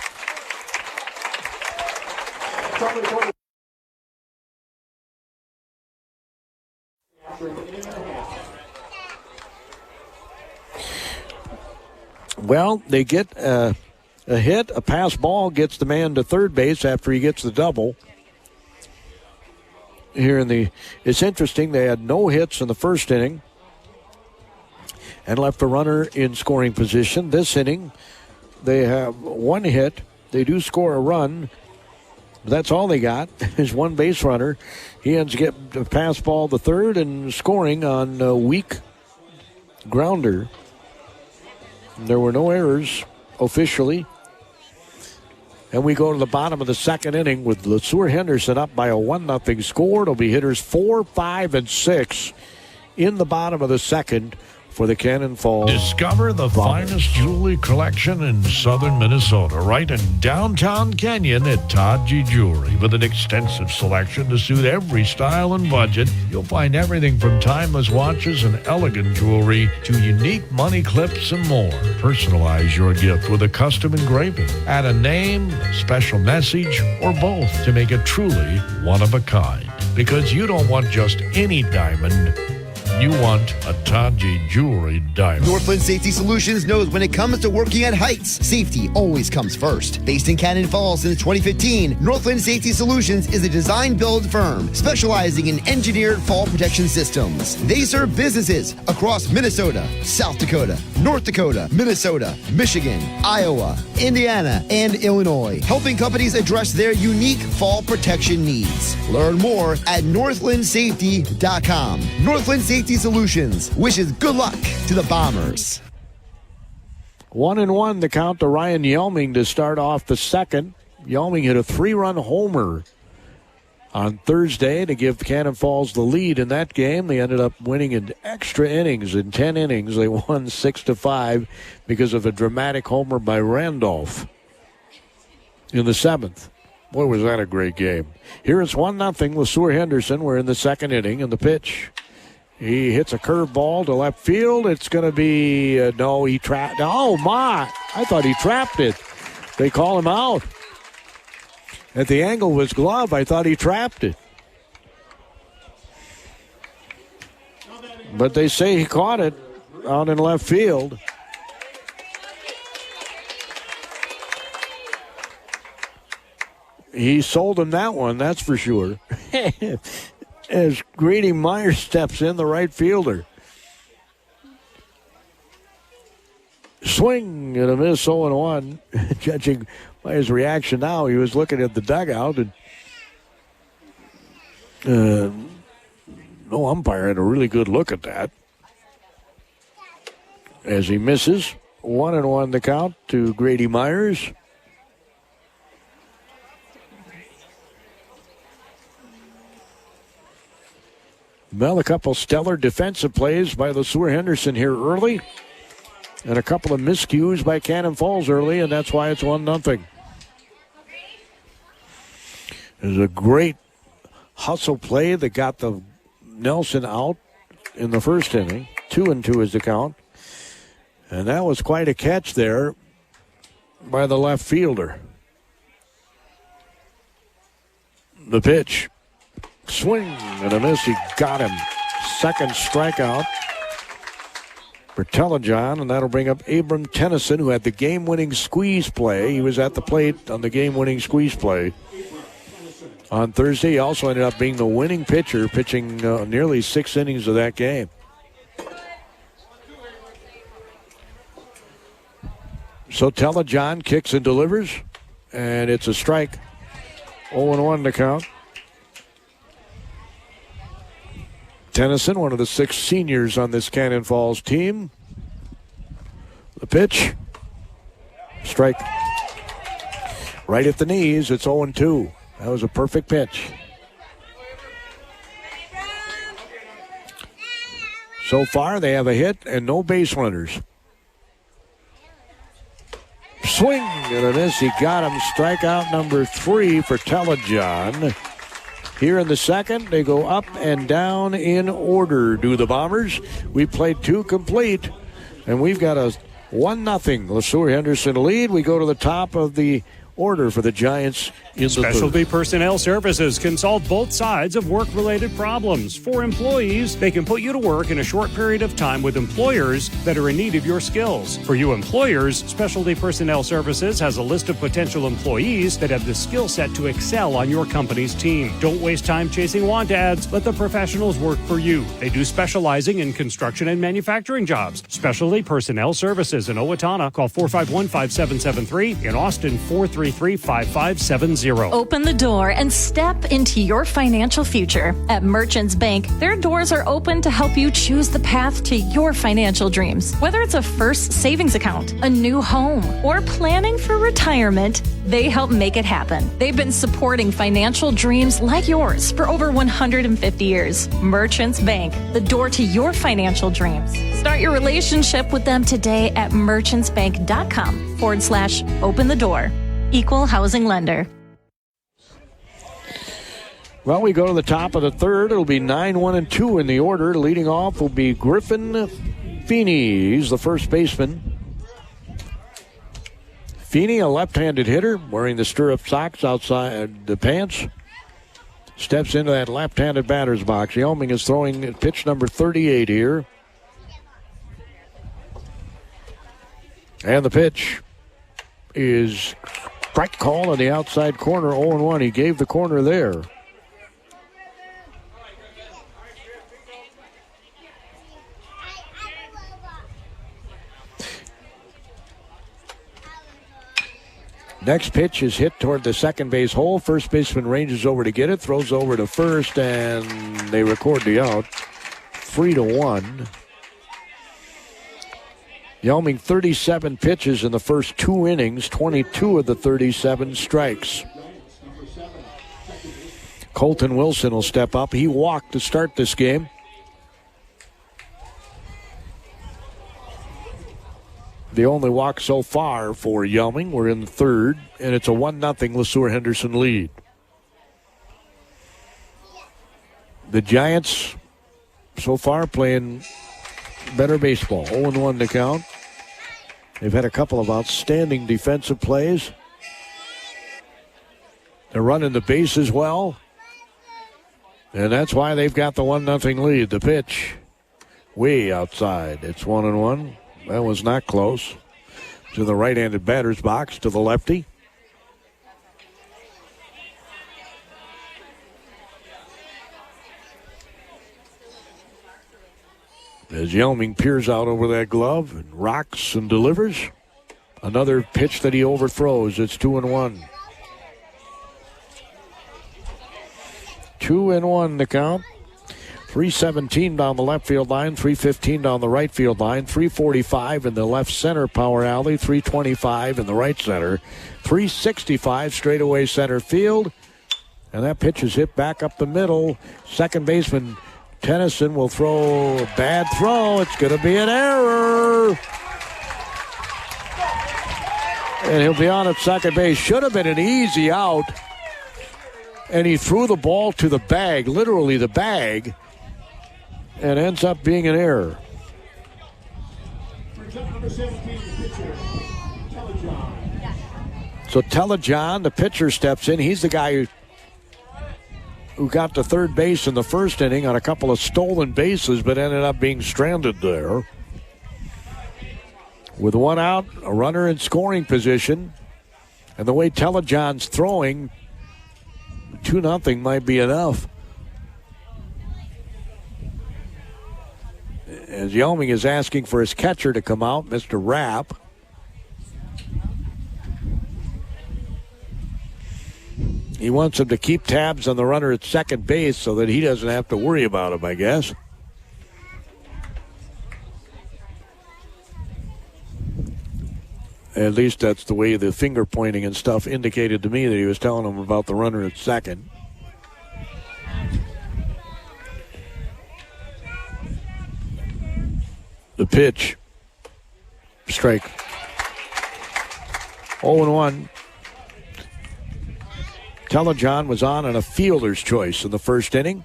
Well, they get a hit, a pass ball gets the man to third base after he gets the double. It's interesting, they had no hits in the first inning and left a runner in scoring position. This inning, they have one hit. They do score a run. That's all they got is one base runner. He ends get a pass ball to third and scoring on a weak grounder. There were no errors officially. And we go to the bottom of the second inning with LeSeuer-Henderson up by a 1-0 score. It'll be hitters 4, 5, and 6 in the bottom of the second for the Cannon Falls. Discover the finest jewelry collection in southern Minnesota, right in downtown Canyon at Todd G. Jewelry. With an extensive selection to suit every style and budget, you'll find everything from timeless watches and elegant jewelry to unique money clips and more. Personalize your gift with a custom engraving. Add a name, a special message, or both to make it truly one of a kind. Because you don't want just any diamond. You want a Todd G. Jewelry diamond. Northland Safety Solutions knows when it comes to working at heights, safety always comes first. Based in Cannon Falls since 2015, Northland Safety Solutions is a design-build firm specializing in engineered fall protection systems. They serve businesses across Minnesota, South Dakota, North Dakota, Minnesota, Michigan, Iowa, Indiana, and Illinois, helping companies address their unique fall protection needs. Learn more at northlandsafety.com. Northland Safety Solutions wishes good luck to the Bombers. 1-1 the count to Ryan Yelming to start off the second. Yelming hit a 3-run homer on Thursday to give Cannon Falls the lead in that game. They ended up winning in extra innings. In 10 innings, they won 6-5 because of a dramatic homer by Randolph in the seventh. Boy, was that a great game. Here it's 1-0 LeSeuer-Henderson. We're in the second inning, and the pitch. He hits a curveball to left field. It's going to be, no, he trapped. Oh, my. I thought he trapped it. They call him out. At the angle of his glove, I thought he trapped it. But they say he caught it out in left field. He sold him that one, that's for sure. As Grady Myers steps in, the right fielder. Swing and a miss, 0-1. Judging by his reaction now, he was looking at the dugout, and no umpire had a really good look at that. As he misses, 1-1 the count to Grady Myers. Well, a couple stellar defensive plays by LeSeuer-Henderson here early. And a couple of miscues by Cannon Falls early, and that's why it's 1-0. There's a great hustle play that got the Nelson out in the first inning. 2-2 is the count. And that was quite a catch there by the left fielder. The pitch. Swing and a miss. He got him. Second strikeout for Telejohn, and that'll bring up Abram Tennyson, who had the game-winning squeeze play. He was at the plate on the game-winning squeeze play on Thursday. He also ended up being the winning pitcher, pitching nearly 6 innings of that game. So Telejohn kicks and delivers. and it's a strike. 0-1 to count. Tennyson, one of the 6 seniors on this Cannon Falls team. The pitch. Strike. Right at the knees. It's 0-2. That was a perfect pitch. So far, they have a hit and no base runners. Swing and a miss. He got him. Strikeout number 3 for Telejohn. Here in the second, they go up and down in order, do the Bombers. We played 2 complete, and we've got a 1-0 LeSeuer-Henderson lead. We go to the top of the order for the Giants in the Specialty third. Personnel Services can solve both sides of work-related problems. For employees, they can put you to work in a short period of time with employers that are in need of your skills. For you employers, Specialty Personnel Services has a list of potential employees that have the skill set to excel on your company's team. Don't waste time chasing want ads. Let the professionals work for you. They do specializing in construction and manufacturing jobs. Specialty Personnel Services in Owatonna. Call 451-5773. In Austin, 433-5570. Open the door and step into your financial future. At Merchants Bank, their doors are open to help you choose the path to your financial dreams. Whether it's a first savings account, a new home, or planning for retirement, they help make it happen. They've been supporting financial dreams like yours for over 150 years. Merchants Bank, the door to your financial dreams. Start your relationship with them today at merchantsbank.com/open the door. Equal housing lender. Well, we go to the top of the third. It'll be 9-1-2 in the order. Leading off will be Griffin Feeney. He's the first baseman. Feeney, a left-handed hitter, wearing the stirrup socks outside the pants. Steps into that left-handed batter's box. Yelming is throwing pitch number 38 here. And the pitch is strike call on the outside corner, 0-1. He gave the corner there. Next pitch is hit toward the second base hole. First baseman ranges over to get it, throws over to first, and they record the out. 3-1. Yelming 37 pitches in the first 2 innings, 22 of the 37 strikes. Colton Wilson will step up. He walked to start this game. The only walk so far for Yelming. We're in the third, and it's a 1-0 LeSeuer-Henderson lead. The Giants so far playing better baseball. 0-1 to count. They've had a couple of outstanding defensive plays. They're running the bases well, and that's why they've got the 1-0 lead. The pitch way outside. It's 1-1. That was not close. To the right-handed batter's box, to the lefty. As Yelming peers out over that glove and rocks and delivers. Another pitch that he overthrows. It's 2-1. 2-1 the count. 317 down the left field line, 315 down the right field line, 345 in the left center power alley, 325 in the right center, 365 straightaway center field. And that pitch is hit back up the middle. Second baseman Tennyson will throw a bad throw. It's going to be an error. And he'll be on at second base. Should have been an easy out. And he threw the ball to the bag, literally the bag, and ends up being an error. So Telejohn, the pitcher, steps in. He's the guy who got to third base in the first inning on a couple of stolen bases, but ended up being stranded there. With one out, a runner in scoring position, and the way Telejohn's throwing, 2-0 might be enough. As Yelming is asking for his catcher to come out, Mr. Rapp. He wants him to keep tabs on the runner at second base so that he doesn't have to worry about him, I guess. At least that's the way the finger pointing and stuff indicated to me that he was telling him about the runner at second. The pitch. Strike. 0-1. Telejohn was on a fielder's choice in the first inning.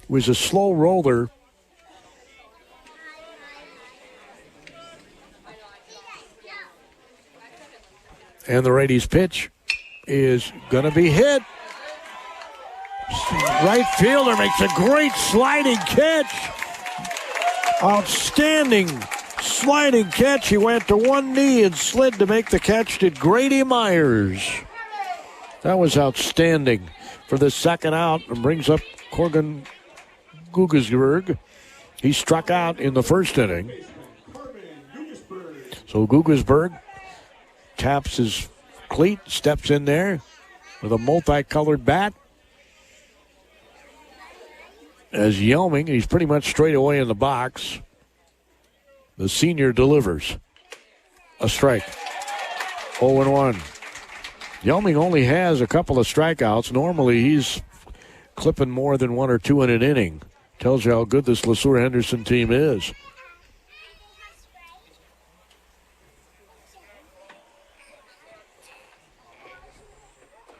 It was a slow roller. And the righty's pitch is going to be hit. Right fielder makes a great sliding catch. Outstanding sliding catch. He went to one knee and slid to make the catch. Did Grady Myers. That was outstanding for the second out and brings up Corgan Gugelsberg. He struck out in the first inning. So Gugelsberg taps his cleat, steps in there with a multicolored bat. As Yelming, he's pretty much straight away in the box. The senior delivers. A strike. 0-1. Yelming only has a couple of strikeouts. Normally he's clipping more than one or two in an inning. Tells you how good this LeSeuer-Henderson team is.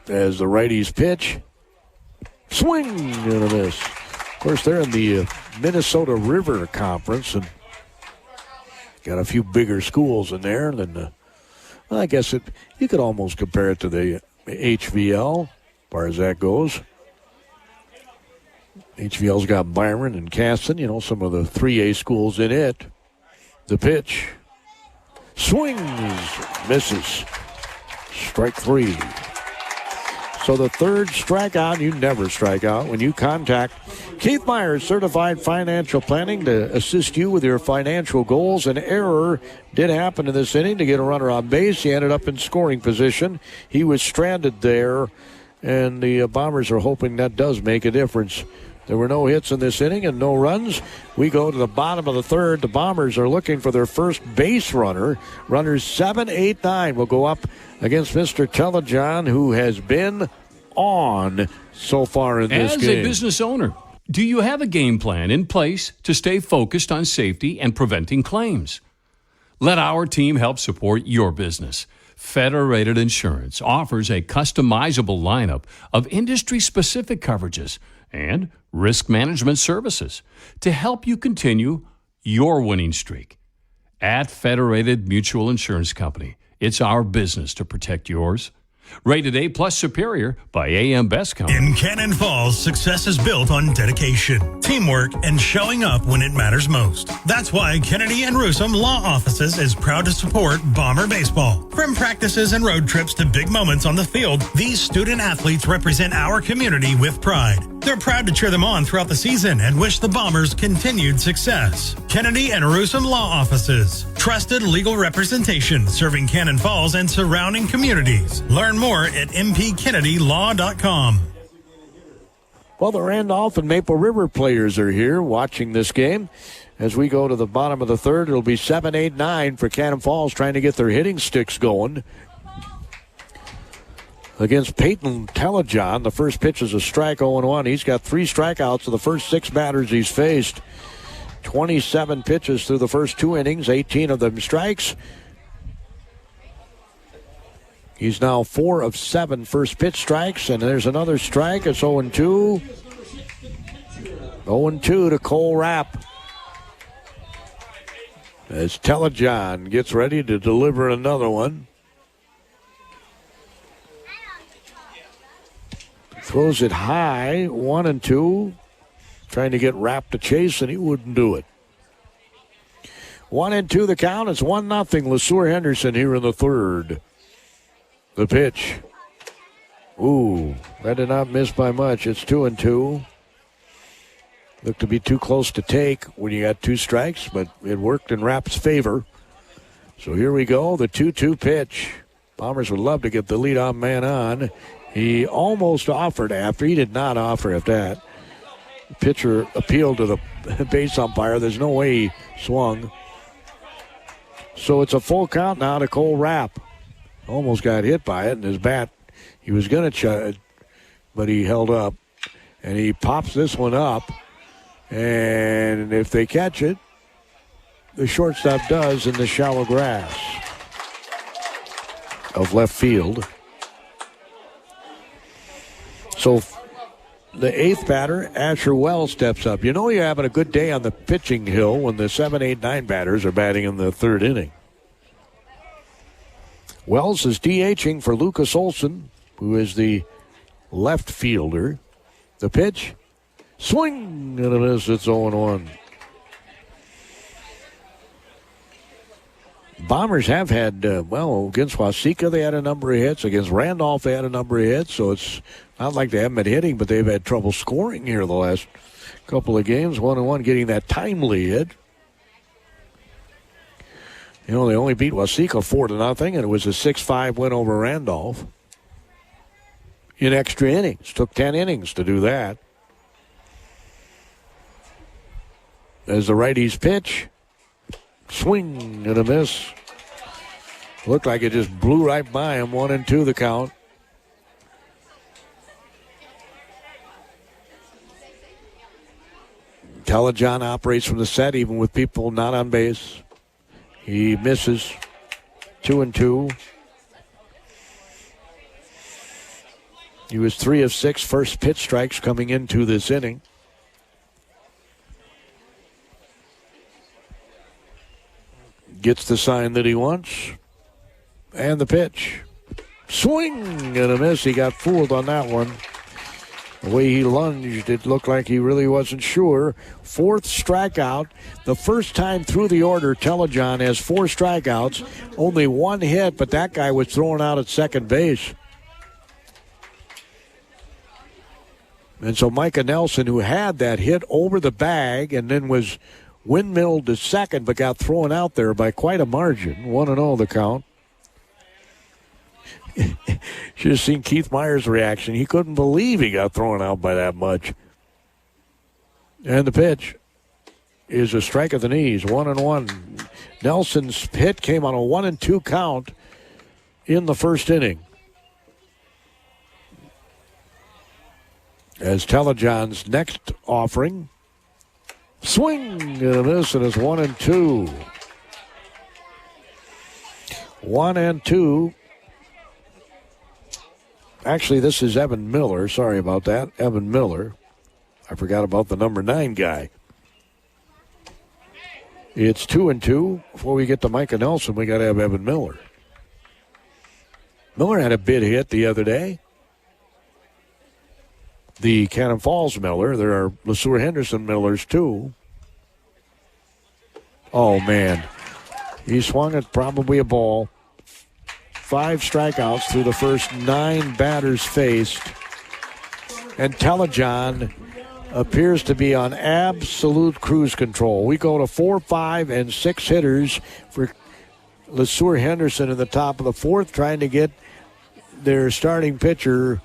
As the righties pitch. Swing and a miss. Of course, they're in the Minnesota River Conference and got a few bigger schools in there than I guess you could almost compare it to the HVL, as far as that goes. HVL's got Byron and Caston, some of the 3A schools in it. The pitch. Swings. Misses. Strike three. So the third strikeout, you never strike out when you contact Keith Myers, Certified Financial Planning, to assist you with your financial goals. An error did happen in this inning to get a runner on base. He ended up in scoring position. He was stranded there, and the Bombers are hoping that does make a difference. There were no hits in this inning and no runs. We go to the bottom of the third. The Bombers are looking for their first base runner. Runners 7, 8, 9 will go up against Mr. Telejohn, who has been on so far in this game. As a business owner, do you have a game plan in place to stay focused on safety and preventing claims? Let our team help support your business. Federated Insurance offers a customizable lineup of industry-specific coverages and risk management services to help you continue your winning streak. At Federated Mutual Insurance Company, it's our business to protect yours. Rated A+ Superior by AM Best Company. In Cannon Falls, success is built on dedication, teamwork, and showing up when it matters most. That's why Kennedy and Rusum Law Offices is proud to support Bomber baseball. From practices and road trips to big moments on the field, these student athletes represent our community with pride. They're proud to cheer them on throughout the season and wish the Bombers continued success. Kennedy and Rusum Law Offices. Trusted legal representation serving Cannon Falls and surrounding communities. Learn more at mpkennedylaw.com. Well, the Randolph and Maple River players are here watching this game. As we go to the bottom of the third, it'll be 7, 8, 9 for Cannon Falls trying to get their hitting sticks going. Against Peyton Telejohn, the first pitch is a strike, 0-1. He's got 3 strikeouts of the first 6 batters he's faced. 27 pitches through the first 2 innings, 18 of them strikes. He's now 4 of 7 first pitch strikes, and there's another strike. It's 0-2. 0-2 to Cole Rapp. As Telejohn gets ready to deliver another one. Throws it high, 1-2. Trying to get Rapp to chase, and he wouldn't do it. 1-2 the count. It's 1-0 LeSeuer-Henderson here in the third. The pitch. Ooh, that did not miss by much. It's 2-2. Looked to be too close to take when you got 2 strikes, but it worked in Rapp's favor. So here we go, the 2-2 pitch. Bombers would love to get the leadoff man on. He almost offered after. He did not offer after that. The pitcher appealed to the base umpire. There's no way he swung. So it's a full count now to Cole Rapp. Almost got hit by it, and his bat, he was going to chug, but he held up. And he pops this one up. And if they catch it, the shortstop does in the shallow grass of left field. So the eighth batter, Asher Wells, steps up. You know you're having a good day on the pitching hill when the 7, 8, 9 batters are batting in the third inning. Wells is DHing for Lucas Olson, who is the left fielder. The pitch, swing, and a miss. It's 0-1. Bombers have had, against Waseca they had a number of hits. Against Randolph they had a number of hits. So it's not like they haven't been hitting, but they've had trouble scoring here the last couple of games. 1-1 getting that timely hit. You know, they only beat Waseca 4-0, and it was a 6-5 win over Randolph. In extra innings. Took 10 innings to do that. As the righties pitch. Swing and a miss. Looked like it just blew right by him. 1-2 the count. Telejohn operates from the set even with people not on base. He misses. 2-2. He was 3 of 6 first pitch strikes coming into this inning. Gets the sign that he wants. And the pitch. Swing and a miss. He got fooled on that one. The way he lunged, it looked like he really wasn't sure. 4th strikeout. The first time through the order, Telejohn has 4 strikeouts. Only 1 hit, but that guy was thrown out at second base. And so Micah Nelson, who had that hit over the bag and then was windmilled to second but got thrown out there by quite a margin. 1-0 the count. Should have seen Keith Meyer's reaction. He couldn't believe he got thrown out by that much. And the pitch is a strike at the knees. 1-1. Nelson's hit came on a 1-2 count in the first inning. As Telejohn's next offering. Swing and a miss, and it's 1-2. 1-2. Actually, this is Evan Miller. Sorry about that. Evan Miller. I forgot about the number 9 guy. It's 2-2. Before we get to Micah Nelson, we got to have Evan Miller. Miller had a big hit the other day. The Cannon Falls Miller. There are LeSeuer-Henderson Millers, too. Oh, man. He swung at probably a ball. 5 strikeouts through the first 9 batters faced. And Telejohn appears to be on absolute cruise control. We go to 4, 5, and 6 hitters for LeSeuer-Henderson in the top of the 4th, trying to get their starting pitcher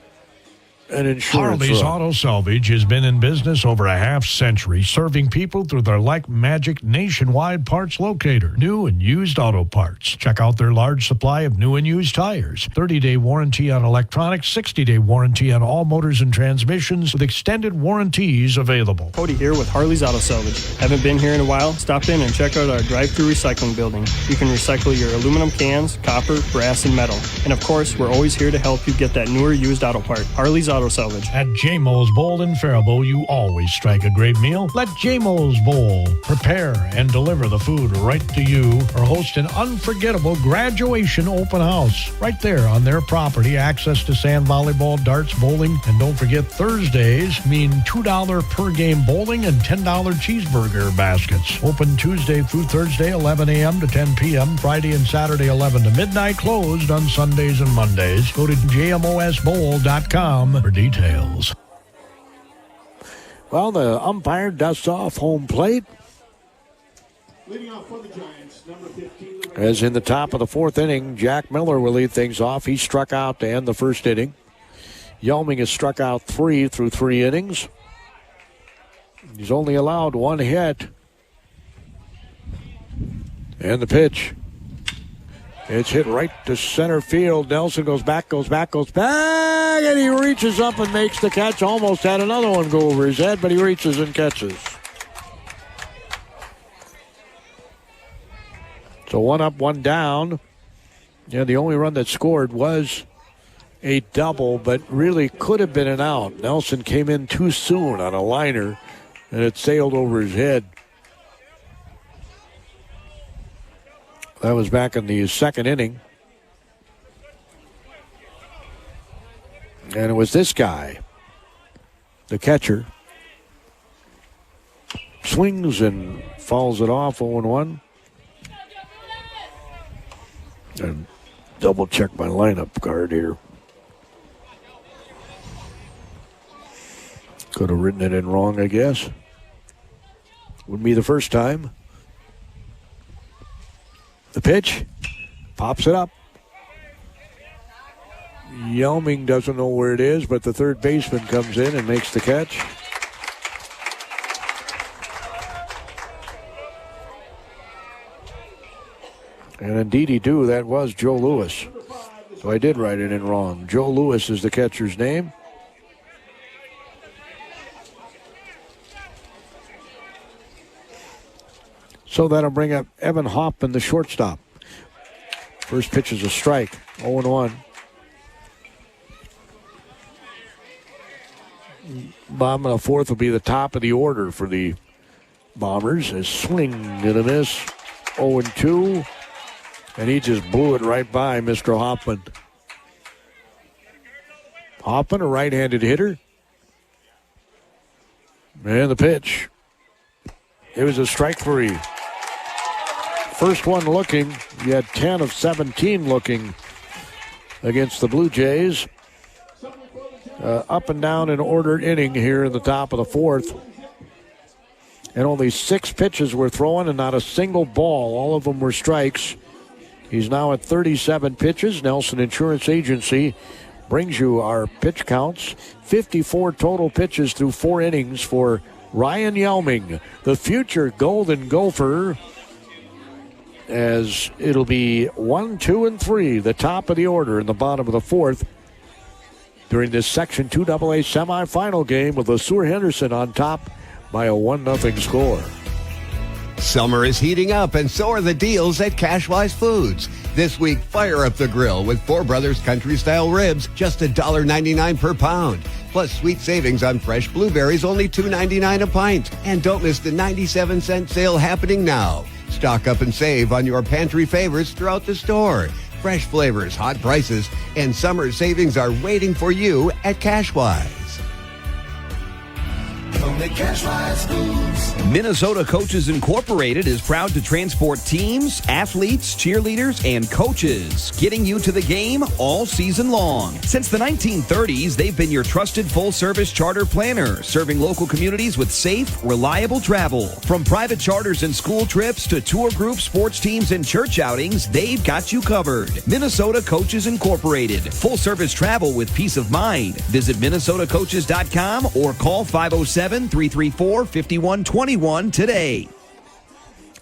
an insurance Harley's run. Auto Salvage has been in business over a half-century, serving people through their Like Magic nationwide parts locator. New and used auto parts. Check out their large supply of new and used tires. 30-day warranty on electronics, 60-day warranty on all motors and transmissions with extended warranties available. Cody here with Harley's Auto Salvage. Haven't been here in a while? Stop in and check out our drive-thru recycling building. You can recycle your aluminum cans, copper, brass, and metal. And of course, we're always here to help you get that newer used auto part. Harley's Auto Salvage. At J-Mo's Bowl in Faribault, you always strike a great meal. Let J-Mo's Bowl prepare and deliver the food right to you or host an unforgettable graduation open house right there on their property. Access to sand volleyball, darts, bowling, and don't forget Thursdays mean $2 per game bowling and $10 cheeseburger baskets. Open Tuesday through Thursday, 11 a.m. to 10 p.m. Friday and Saturday, 11 to midnight. Closed on Sundays and Mondays. Go to jmosbowl.com for details. Well, the umpire dusts off home plate. Leading off for the Giants, number 15. As in the top of the 4th inning, Jack Miller will lead things off. He struck out to end the first inning. Yelming has struck out 3 through 3 innings. He's only allowed 1 hit. And the pitch. It's hit right to center field. Nelson goes back, and he reaches up and makes the catch. Almost had another one go over his head, but he reaches and catches. So 1 up, 1 down. Yeah, the only run that scored was a double, but really could have been an out. Nelson came in too soon on a liner, and it sailed over his head. That was back in the 2nd inning. And it was this guy, the catcher. Swings and fouls it off, 0-1. And double check my lineup card here. Could have written it in wrong, I guess. Wouldn't be the first time. The pitch, pops it up. Yelming doesn't know where it is, but the third baseman comes in and makes the catch. And indeed he do. That was Joe Lewis. So I did write it in wrong. Joe Lewis is the catcher's name. So that'll bring up Evan Hoffman, the shortstop. First pitch is a strike, 0-1. Bottom of the 4th will be the top of the order for the Bombers. A swing and a miss, 0-2. And he just blew it right by Mr. Hoffman. Hoffman, a right-handed hitter. And the pitch. It was a strike 3. First one looking. You had 10 of 17 looking against the Blue Jays. Up and down in ordered inning here in the top of the 4th. And only 6 pitches were thrown and not a single ball. All of them were strikes. He's now at 37 pitches. Nelson Insurance Agency brings you our pitch counts. 54 total pitches through 4 innings for Ryan Yelming, the future Golden Gopher, as it'll be 1, 2, and 3, the top of the order in the bottom of the 4th during this Section 2AA semifinal game with LeSeuer-Henderson on top by a 1-0 score. Summer is heating up, and so are the deals at Cashwise Foods. This week, fire up the grill with Four Brothers Country-Style Ribs, just $1.99 per pound. Plus sweet savings on fresh blueberries, only $2.99 a pint. And don't miss the 97-cent sale happening now. Stock up and save on your pantry favorites throughout the store. Fresh flavors, hot prices, and summer savings are waiting for you at Cashwise. Only Cashwise Foods. Minnesota Coaches Incorporated is proud to transport teams, athletes, cheerleaders, and coaches, getting you to the game all season long. Since the 1930s, they've been your trusted full-service charter planner, serving local communities with safe, reliable travel. From private charters and school trips to tour groups, sports teams, and church outings, they've got you covered. Minnesota Coaches Incorporated. Full-service travel with peace of mind. Visit minnesotacoaches.com or call 507-334-5121 today.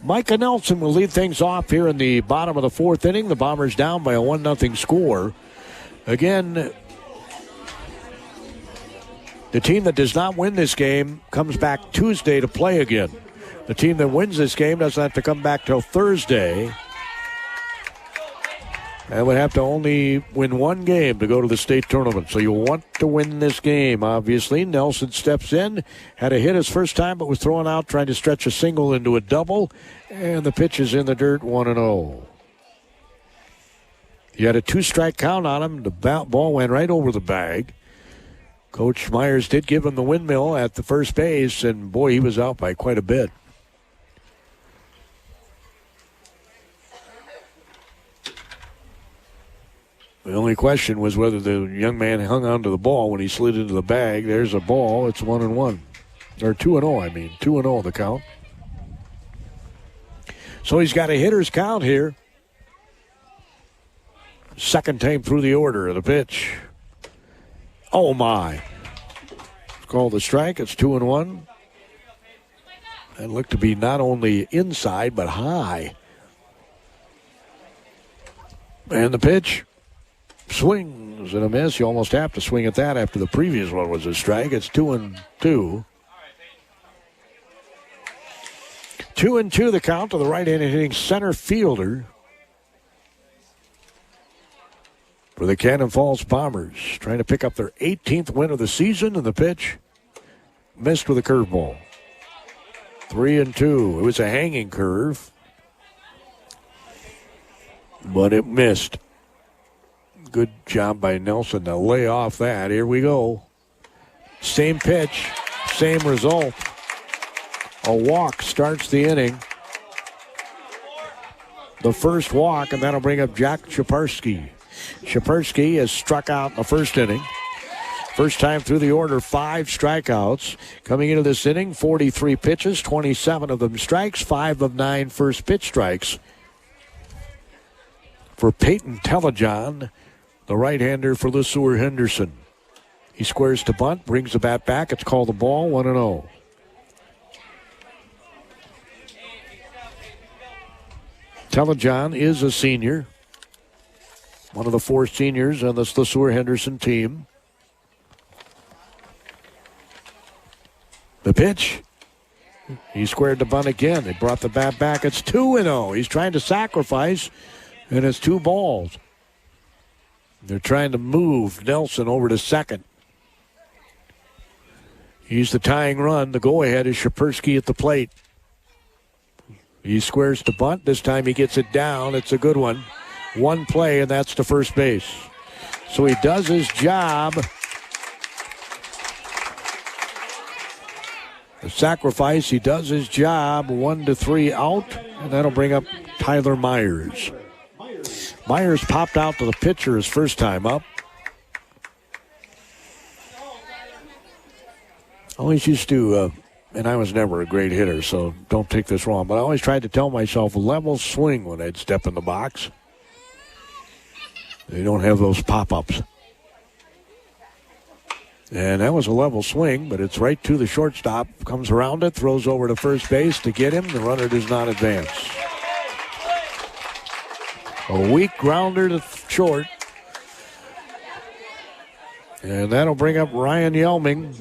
Micah Nelson will lead things off here in the bottom of the 4th inning. The Bombers down by a 1-0 score. Again, the team that does not win this game comes back Tuesday to play again. The team that wins this game doesn't have to come back till Thursday. And would have to only win one game to go to the state tournament. So you want to win this game, obviously. Nelson steps in, had a hit his first time, but was thrown out trying to stretch a single into a double. And the pitch is in the dirt, 1-0. He had a 2-strike count on him. The ball went right over the bag. Coach Myers did give him the windmill at the first base, and boy, he was out by quite a bit. The only question was whether the young man hung onto the ball when he slid into the bag. There's a ball. It's 1-1. Or 2-0, I mean. 2-0 the count. So he's got a hitter's count here. Second time through the order of the pitch. Oh, my. It's called a strike. It's 2-1. That looked to be not only inside, but high. And the pitch. Swings and a miss. You almost have to swing at that after the previous one was a strike. It's 2-2. 2-2 the count to the right-handed hitting center fielder for the Cannon Falls Bombers. Trying to pick up their 18th win of the season, and the pitch missed with a curveball. 3-2. It was a hanging curve, but it missed. Good job by Nelson to lay off that. Here we go. Same pitch, same result. A walk starts the inning. The first walk, and that'll bring up Jack Shaparsky. Shaparsky has struck out in the first inning. First time through the order, 5 strikeouts. Coming into this inning, 43 pitches, 27 of them strikes, 5 of 9 first pitch strikes. For Peyton Telejohn, the right-hander for LeSeuer-Henderson. He squares to bunt, brings the bat back. It's called the ball, 1-0. Telejohn is a senior. One of the 4 seniors on this LeSeuer-Henderson team. The pitch. He squared the bunt again. They brought the bat back. It's 2-0. He's trying to sacrifice, and it's 2 balls. They're trying to move Nelson over to second. He's the tying run. The go-ahead is Shaparsky at the plate. He squares the bunt. This time he gets it down. It's a good one. 1 play, and that's to first base. So he does his job. The sacrifice, he does his job. 1-3 out, and that'll bring up Tyler Myers. Myers popped out to the pitcher his first time up. Always used to, and I was never a great hitter, so don't take this wrong, but I always tried to tell myself a level swing when I'd step in the box. They don't have those pop-ups. And that was a level swing, but it's right to the shortstop. Comes around it, throws over to first base to get him. The runner does not advance. A weak grounder to short. And that'll bring up Ryan Yelming.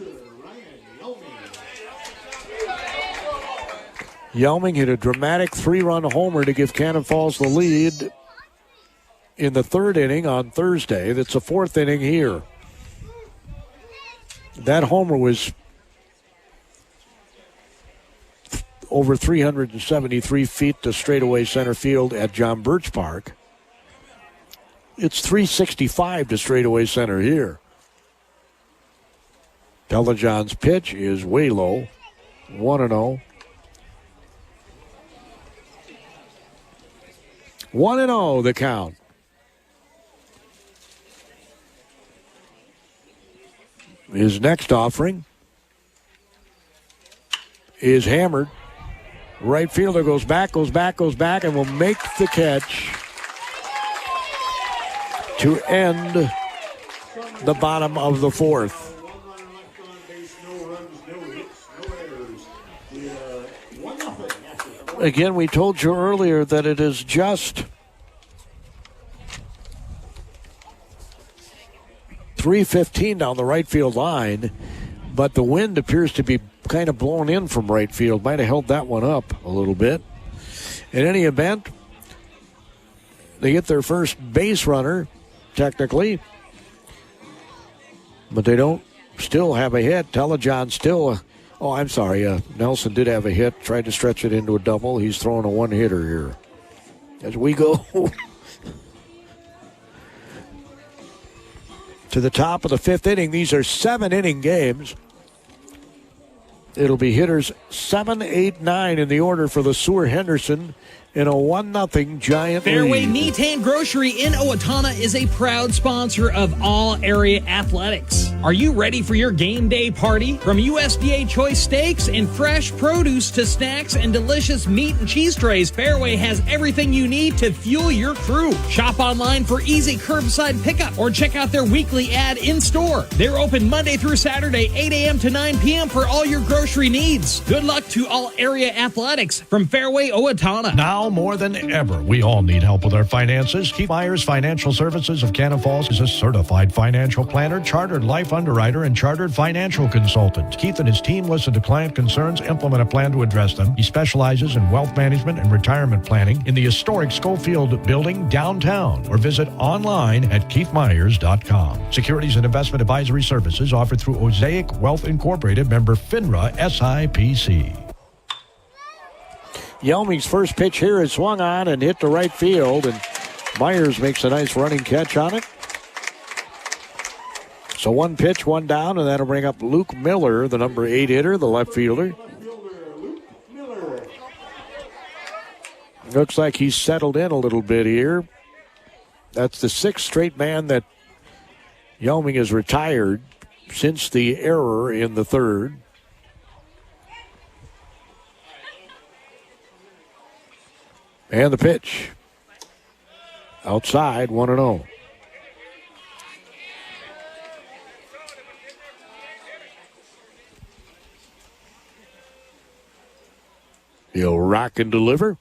Yelming hit a dramatic 3-run homer to give Cannon Falls the lead in the 3rd inning on Thursday. That's the 4th inning here. That homer was over 373 feet to straightaway center field at John Birch Park. It's 365 to straightaway center here. Telejohn's pitch is way low. 1-0. 1-0 the count. His next offering is hammered. Right fielder goes back, and will make the catch to end the bottom of the 4th. Again, we told you earlier that it is just .315 down the right field line, but the wind appears to be kind of blown in from right field. Might have held that one up a little bit. In any event, they get their first base runner, technically, but they don't still have a hit. Telejohn still, Nelson did have a hit, tried to stretch it into a double. He's throwing a 1-hitter here. As we go to the top of the 5th inning. These are 7-inning games. It'll be hitters 7, 8, 9 in the order for LeSeuer-Henderson in a 1-0 giant Fairway lead. Meat and Grocery in Owatonna is a proud sponsor of All Area Athletics. Are you ready for your game day party? From USDA choice steaks and fresh produce to snacks and delicious meat and cheese trays, Fairway has everything you need to fuel your crew. Shop online for easy curbside pickup or check out their weekly ad in-store. They're open Monday through Saturday, 8 a.m. to 9 p.m. for all your grocery needs. Good luck to all area athletics from Fairway Owatonna. Now more than ever, we all need help with our finances. Keith Myers Financial Services of Cannon Falls is a certified financial planner, chartered life underwriter, and chartered financial consultant. Keith and his team listen to client concerns, implement a plan to address them. He specializes in wealth management and retirement planning in the historic Schofield Building downtown, or visit online at keithmyers.com. Securities and investment advisory services offered through Osaic Wealth Incorporated, member FINRA SIPC. Yelming's first pitch here is swung on and hit to right field, and Myers makes a nice running catch on it. So one pitch, one down, and that'll bring up Luke Miller, the number 8 hitter, the left fielder. Looks like he's settled in a little bit here. That's the 6th straight man that Yelming has retired since the error in the 3rd. And the pitch. Outside, 1-0. He'll rock and deliver.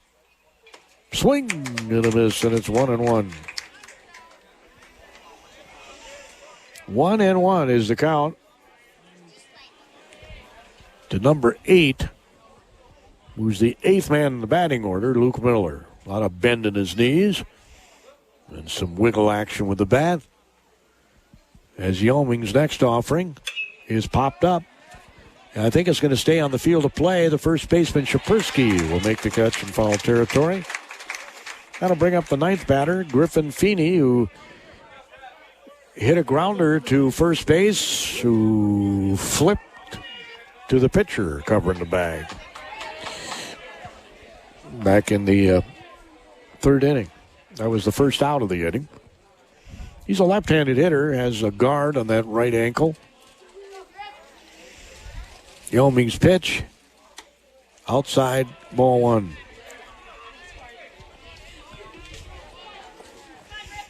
Swing and a miss, and it's 1-1. 1-1 is the count. To number 8, who's the 8th man in the batting order, Luke Miller. A lot of bend in his knees and some wiggle action with the bat. As Yelming's next offering is popped up. And I think it's going to stay on the field of play. The first baseman, Shapersky, will make the catch in foul territory. That'll bring up the 9th batter, Griffin Feeney, who hit a grounder to first base, who flipped to the pitcher covering the bag. Back in the 3rd inning. That was the first out of the inning. He's a left-handed hitter, has a guard on that right ankle. Yelming's pitch. Outside, ball 1.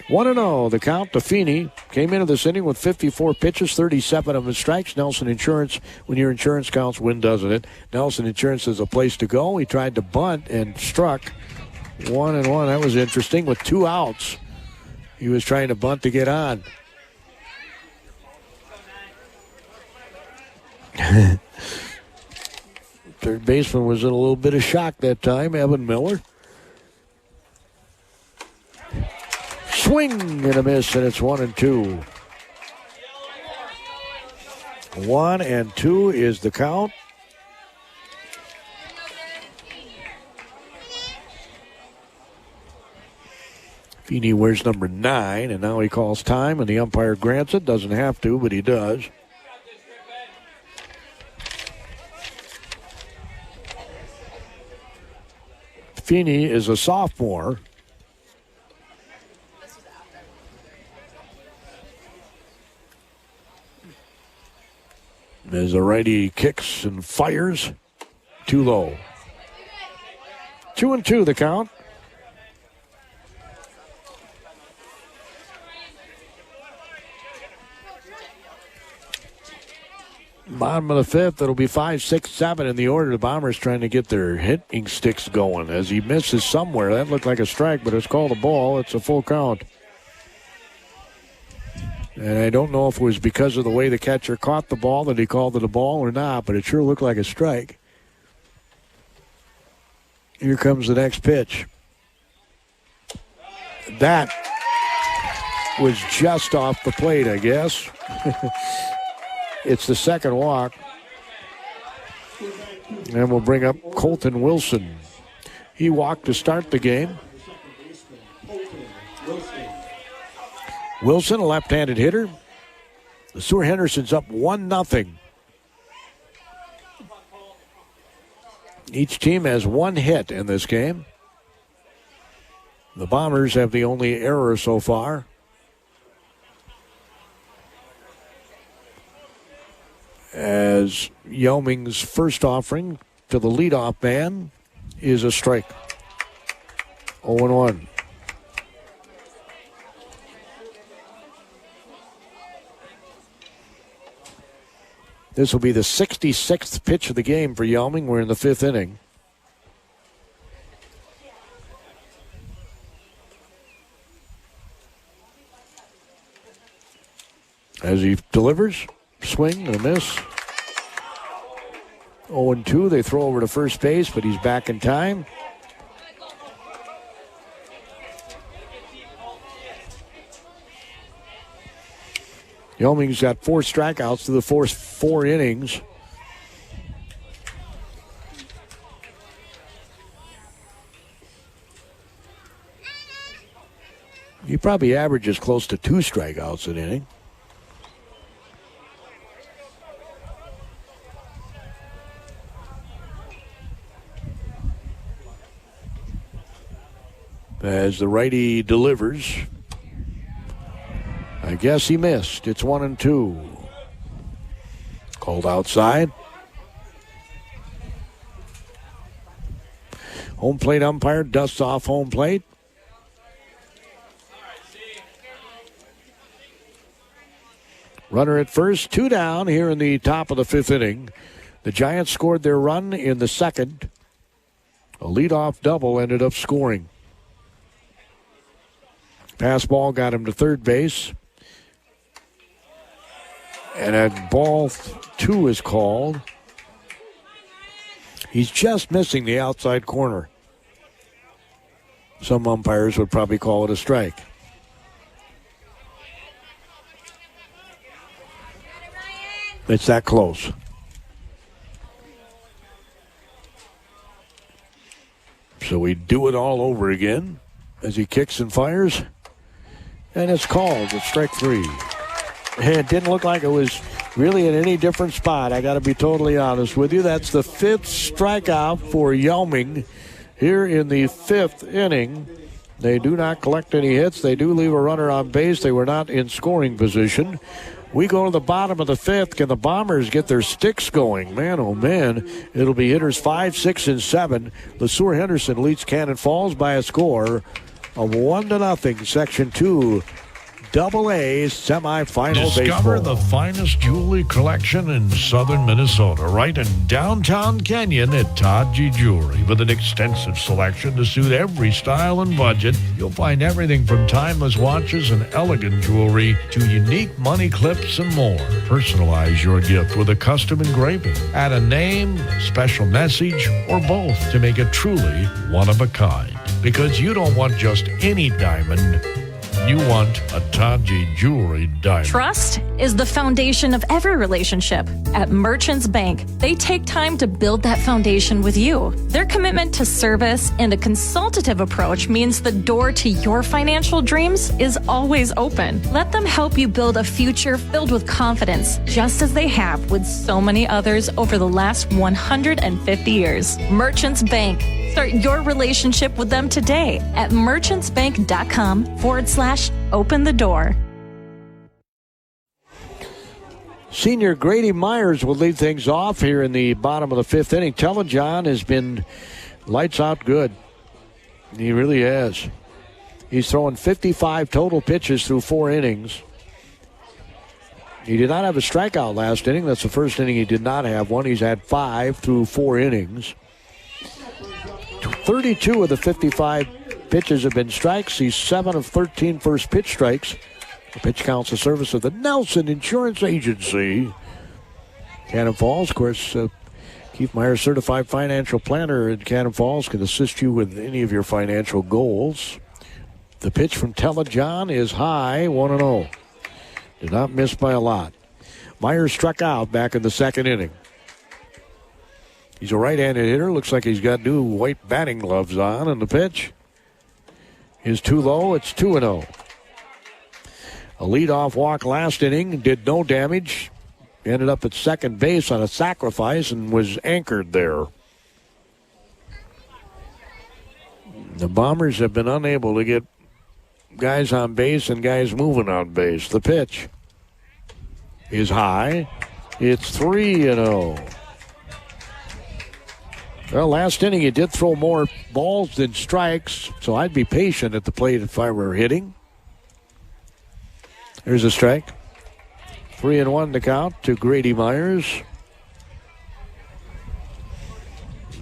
1-0, the count to Feeney. Came into this inning with 54 pitches, 37 of his strikes. Nelson Insurance, when your insurance counts, win, doesn't it? Nelson Insurance is a place to go. He tried to bunt and struck. 1-1, that was interesting. With 2 outs, he was trying to bunt to get on. Third baseman was in a little bit of shock that time, Evan Miller. Swing and a miss, and it's 1-2. 1-2 is the count. Feeney wears number 9, and now he calls time, and the umpire grants it. Doesn't have to, but he does. Feeney is a sophomore. As the righty kicks and fires, too low. 2-2 the count. Bottom of the 5th, it'll be 5, 6, 7 in the order. The Bombers trying to get their hitting sticks going. As he misses somewhere, that looked like a strike, but it's called a ball. It's a full count. And I don't know if it was because of the way the catcher caught the ball that he called it a ball or not, but it sure looked like a strike. Here comes the next pitch. That was just off the plate, I guess. It's the second walk. And we'll bring up Colton Wilson. He walked to start the game. Wilson, a left-handed hitter. LeSeuer-Henderson's up 1-0. Each team has 1 hit in this game. The Bombers have the only error so far. as Yelming's first offering to the leadoff man is a strike. 0-1. This will be the 66th pitch of the game for Yelming. We're in the 5th inning. As he delivers, swing and a miss. 0-2, they throw over to first base, but he's back in time. Yelming's got 4 strikeouts through the first 4 innings. He probably averages close to 2 strikeouts an inning. As the righty delivers, I guess he missed. It's 1-2. Called outside. Home plate umpire dusts off home plate. Runner at first, 2 down here in the top of the 5th inning. The Giants scored their run in the 2nd. A leadoff double ended up scoring. Pass ball got him to third base. And at ball 2 is called. He's just missing the outside corner. Some umpires would probably call it a strike. It's that close. So we do it all over again as he kicks and fires. And it's called. It's strike 3. It didn't look like it was really in any different spot. I got to be totally honest with you. That's the 5th strikeout for Yelming here in the 5th inning. They do not collect any hits. They do leave a runner on base. They were not in scoring position. We go to the bottom of the 5th. Can the Bombers get their sticks going? Man, oh man. It'll be hitters 5, 6, and 7. LeSeuer-Henderson leads Cannon Falls by a score of 1-0. Section 2. AA semifinal Discover baseball. the finest jewelry collection in southern Minnesota, right in downtown Kenyon at Todd G. Jewelry. With an extensive selection to suit every style and budget, you'll find everything from timeless watches and elegant jewelry to unique money clips and more. Personalize your gift with a custom engraving. Add a name, a special message, or both to make it truly one of a kind. Because you don't want just any diamond. You want a Taji Jewelry diamond. Trust is the foundation of every relationship. At Merchants Bank, they take time to build that foundation with you. Their commitment to service and a consultative approach means the door to your financial dreams is always open. Let them help you build a future filled with confidence, just as they have with so many others over the last 150 years. Merchants Bank. Start your relationship with them today at merchantsbank.com/open the door. Senior Grady Myers will lead things off here in the bottom of the 5th inning. Telejohn has been lights out good. He really has. He's throwing 55 total pitches through 4 innings. He did not have a strikeout last inning. That's the first inning he did not have one. He's had 5 through 4 innings. 32 of the 55 pitches have been strikes. He's 7 of 13 first pitch strikes. The pitch counts the service of the Nelson Insurance Agency. Cannon Falls, of course, Keith Myers, certified financial planner at Cannon Falls, can assist you with any of your financial goals. The pitch from Telejohn is high, 1-0. Did not miss by a lot. Myers struck out back in the 2nd inning. He's a right-handed hitter. Looks like he's got new white batting gloves on. And the pitch is too low. It's 2-0. A leadoff walk last inning. Did no damage. Ended up at second base on a sacrifice and was anchored there. The Bombers have been unable to get guys on base and guys moving on base. The pitch is high. It's 3-0. Well, last inning he did throw more balls than strikes, so I'd be patient at the plate if I were hitting. There's a strike. 3-1 to count to Grady Myers.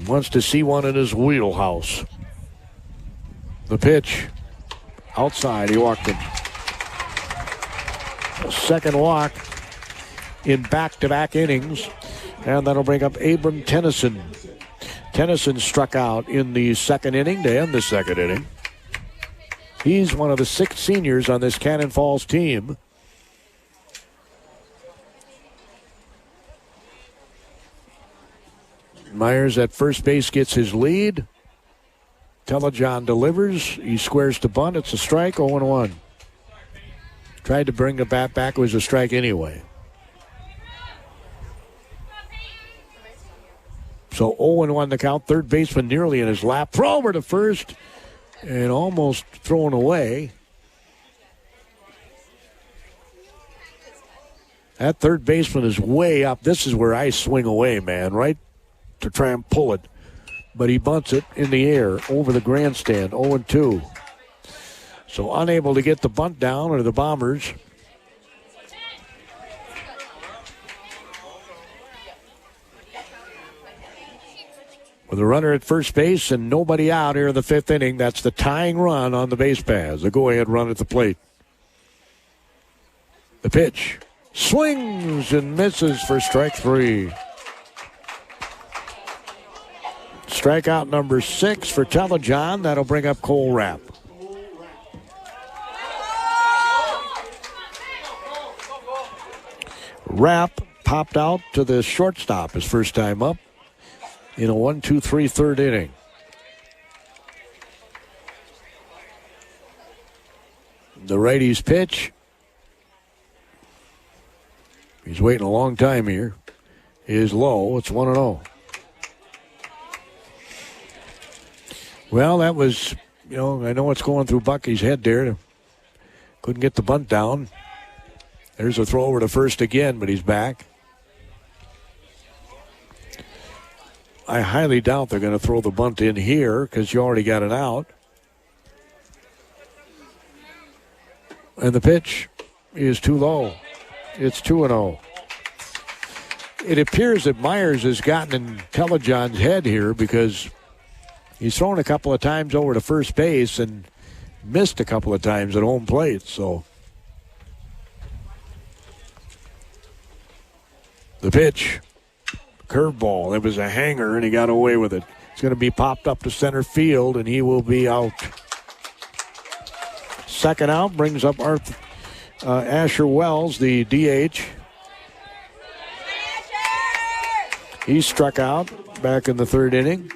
Wants to see one in his wheelhouse. The pitch. Outside, he walked him. Second walk in back-to-back innings. And that'll bring up Abram Tennyson. Tennyson struck out in the second inning to end the second inning. He's one of the 6 seniors on this Cannon Falls team. Myers at first base gets his lead. Telejohn delivers. He squares to bunt. It's a strike, 0-1. Tried to bring the bat back. It was a strike anyway. So 0-1 the count. Third baseman nearly in his lap. Throw over to first and almost thrown away. That third baseman is way up. This is where I swing away, man, right to try and pull it. But he bunts it in the air over the grandstand, 0-2. So unable to get the bunt down are the Bombers. With a runner at first base and nobody out here in the fifth inning, that's the tying run on the base paths. The go-ahead run at the plate. The pitch. Swings and misses for strike 3. Strikeout number 6 for Telejohn. That'll bring up Cole Rapp. Rapp popped out to the shortstop his first time up in a 1-2-3 third inning. The righty's pitch. He's waiting a long time here. Is low. It's 1-0. Well, that was, I know what's going through Bucky's head there. Couldn't get the bunt down. There's a throw over to first again, but he's back. I highly doubt they're going to throw the bunt in here because you already got an out. And the pitch is too low. It's 2-0. It appears that Myers has gotten in Telejohn's head here because he's thrown a couple of times over to first base and missed a couple of times at home plate. So the pitch, curveball. It was a hanger, and he got away with it. It's going to be popped up to center field, and he will be out. Second out brings up Asher Wells, the DH. He struck out back in the third inning.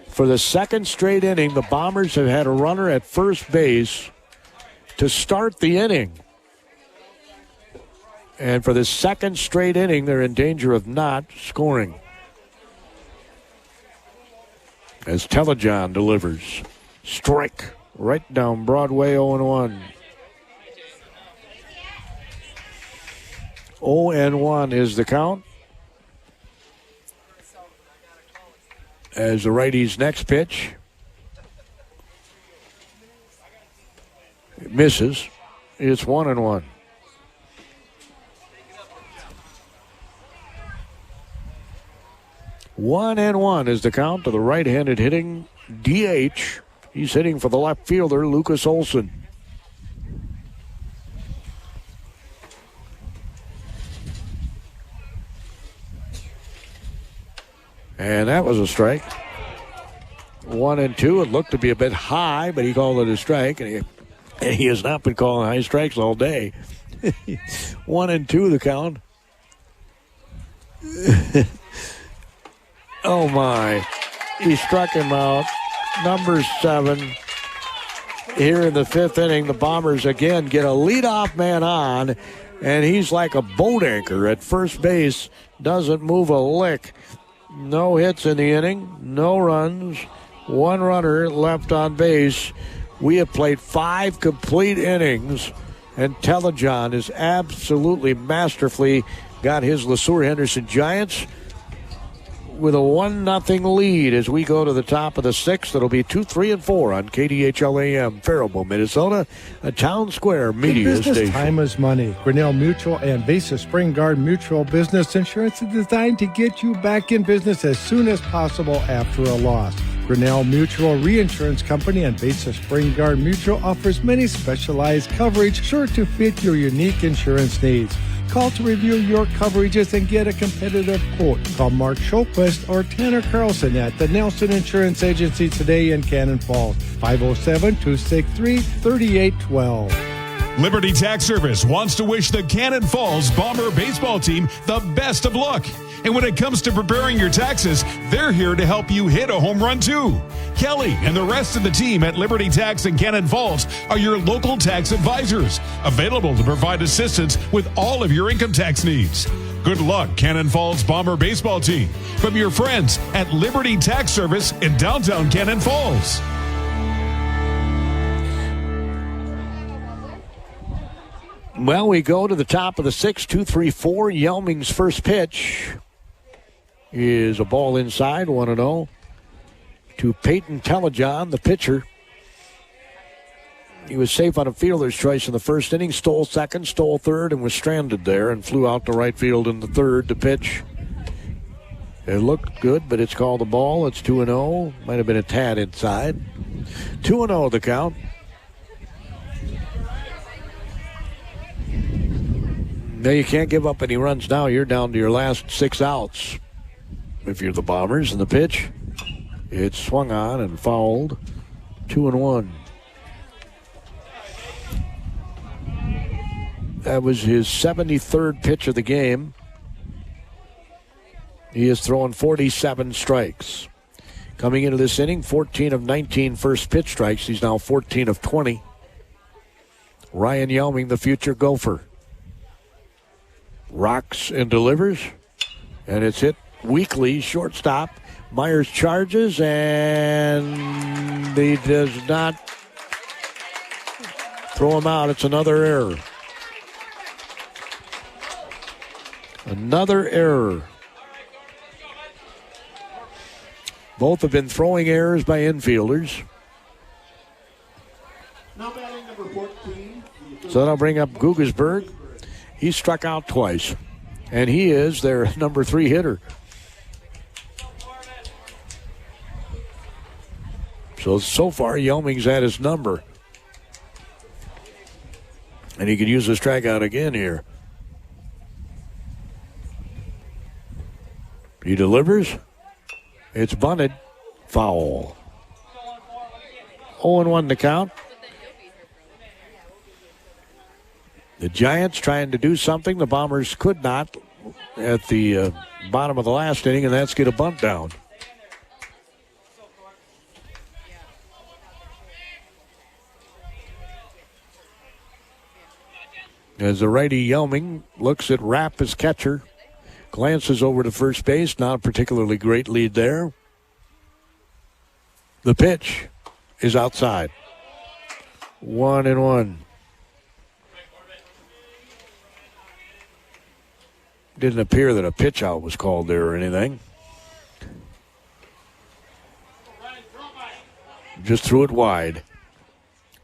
For the second straight inning, the Bombers have had a runner at first base to start the inning. And for the second straight inning, they're in danger of not scoring. As Telejohn delivers. Strike right down Broadway, 0-1. 0-1 is the count. As the righty's next pitch. It misses. It's 1-1. 1-1 is the count to the right-handed hitting DH. He's hitting for the left fielder, Lucas Olson. And that was a strike. 1-2. It looked to be a bit high, but he called it a strike. And he has not been calling high strikes all day. 1-2 the count. Oh, my. He struck him out. Number 7. Here in the fifth inning, the Bombers again get a leadoff man on, and he's like a boat anchor at first base. Doesn't move a lick. No hits in the inning. No runs. One runner left on base. We have played 5 complete innings, And Telejohn is absolutely masterfully got his LeSeuer-Henderson Giants with a 1-0 lead as we go to the top of the sixth. It'll be 2, 3, and 4 on KDHL-AM, Faribault, Minnesota, a Town Square media business station. Time is money. Grinnell Mutual and Basis Spring Guard Mutual Business Insurance is designed to get you back in business as soon as possible after a loss. Grinnell Mutual Reinsurance Company and Basis Spring Guard Mutual offers many specialized coverage sure to fit your unique insurance needs. Call to review your coverages and get a competitive quote. Call Mark Schulquist or Tanner Carlson at the Nelson Insurance Agency today in Cannon Falls. 507-263-3812. Liberty Tax Service wants to wish the Cannon Falls Bomber baseball team the best of luck. And when it comes to preparing your taxes, they're here to help you hit a home run too. Kelly and the rest of the team at Liberty Tax in Cannon Falls are your local tax advisors, available to provide assistance with all of your income tax needs. Good luck, Cannon Falls Bomber baseball team, from your friends at Liberty Tax Service in downtown Cannon Falls. Well, we go to the top of the sixth, 2, 3, 4. Yelming's first pitch is a ball inside, 1-0, to Peyton Telejohn, the pitcher. He was safe on a fielder's choice in the first inning, stole second, stole third, and was stranded there and flew out to right field in the third to pitch. It looked good, but it's called a ball. It's 2-0. Might have been a tad inside. 2-0 the count. Now you can't give up any runs now. You're down to your last 6 outs. If you're the Bombers, and the pitch, it's swung on and fouled. 2-1. That was his 73rd pitch of the game. He has thrown 47 strikes. Coming into this inning, 14 of 19 first pitch strikes. He's now 14 of 20. Ryan Yelming, the future Gopher. Rocks and delivers, and it's hit weakly, shortstop. Myers charges, and he does not throw him out. It's another error. Another error. Both have been throwing errors by infielders. Now batting number 14. So that'll bring up Guggesberg. He struck out twice, and he is their number 3 hitter. So far, Yelming's at his number. And he could use a strikeout again here. He delivers. It's bunted. Foul. 0-1 to count. The Giants trying to do something the Bombers could not at the bottom of the last inning, and that's get a bunt down. As the righty Yelming looks at Rapp as catcher, glances over to first base, not a particularly great lead there. The pitch is outside. 1-1. Didn't appear that a pitch out was called there or anything. Just threw it wide.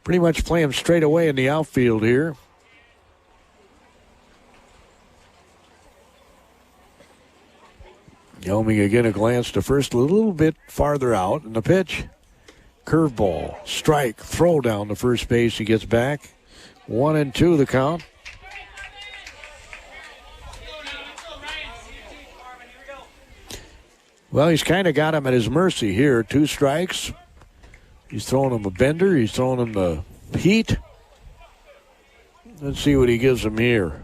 Pretty much play him straight away in the outfield here. Yelming again, a glance to first, a little bit farther out. And the pitch, curveball, strike, throw down to first base. He gets back. 1-2 the count. Well, he's kind of got him at his mercy here. 2 strikes. He's throwing him a bender. He's throwing him the heat. Let's see what he gives him here.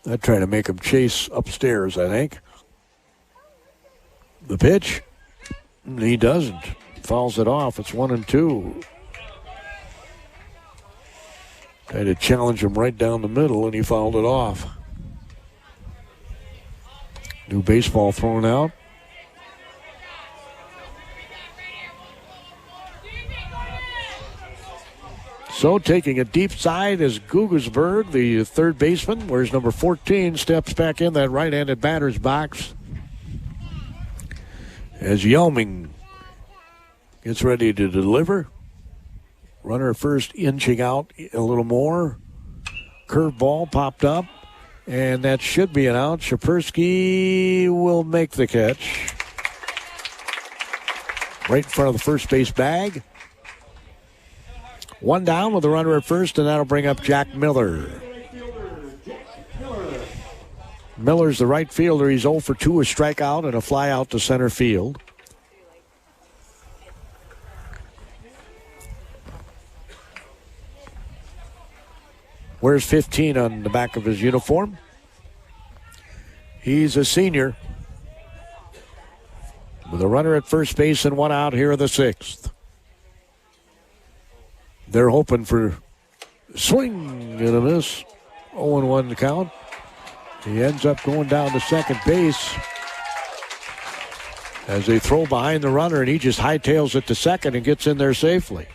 I'd try to make him chase upstairs, I think. The pitch. He doesn't. Fouls it off. It's 1-2. Tried to challenge him right down the middle, and he fouled it off. New baseball thrown out. So taking a deep side is Gugelsberg, the third baseman, whereas number 14 steps back in that right-handed batter's box as Yelming gets ready to deliver. Runner at first inching out a little more. Curveball popped up, and that should be an out. Shapersky will make the catch. Right in front of the first base bag. One down with the runner at first, and that'll bring up Jack Miller. Miller's the right fielder. He's 0 for 2, a strikeout and a fly out to center field. Wears 15 on the back of his uniform. He's a senior. With a runner at first base and one out here in the 6th. They're hoping for swing and a miss. 0-1 to count. He ends up going down to second base as they throw behind the runner, and he just hightails it to second and gets in there safely.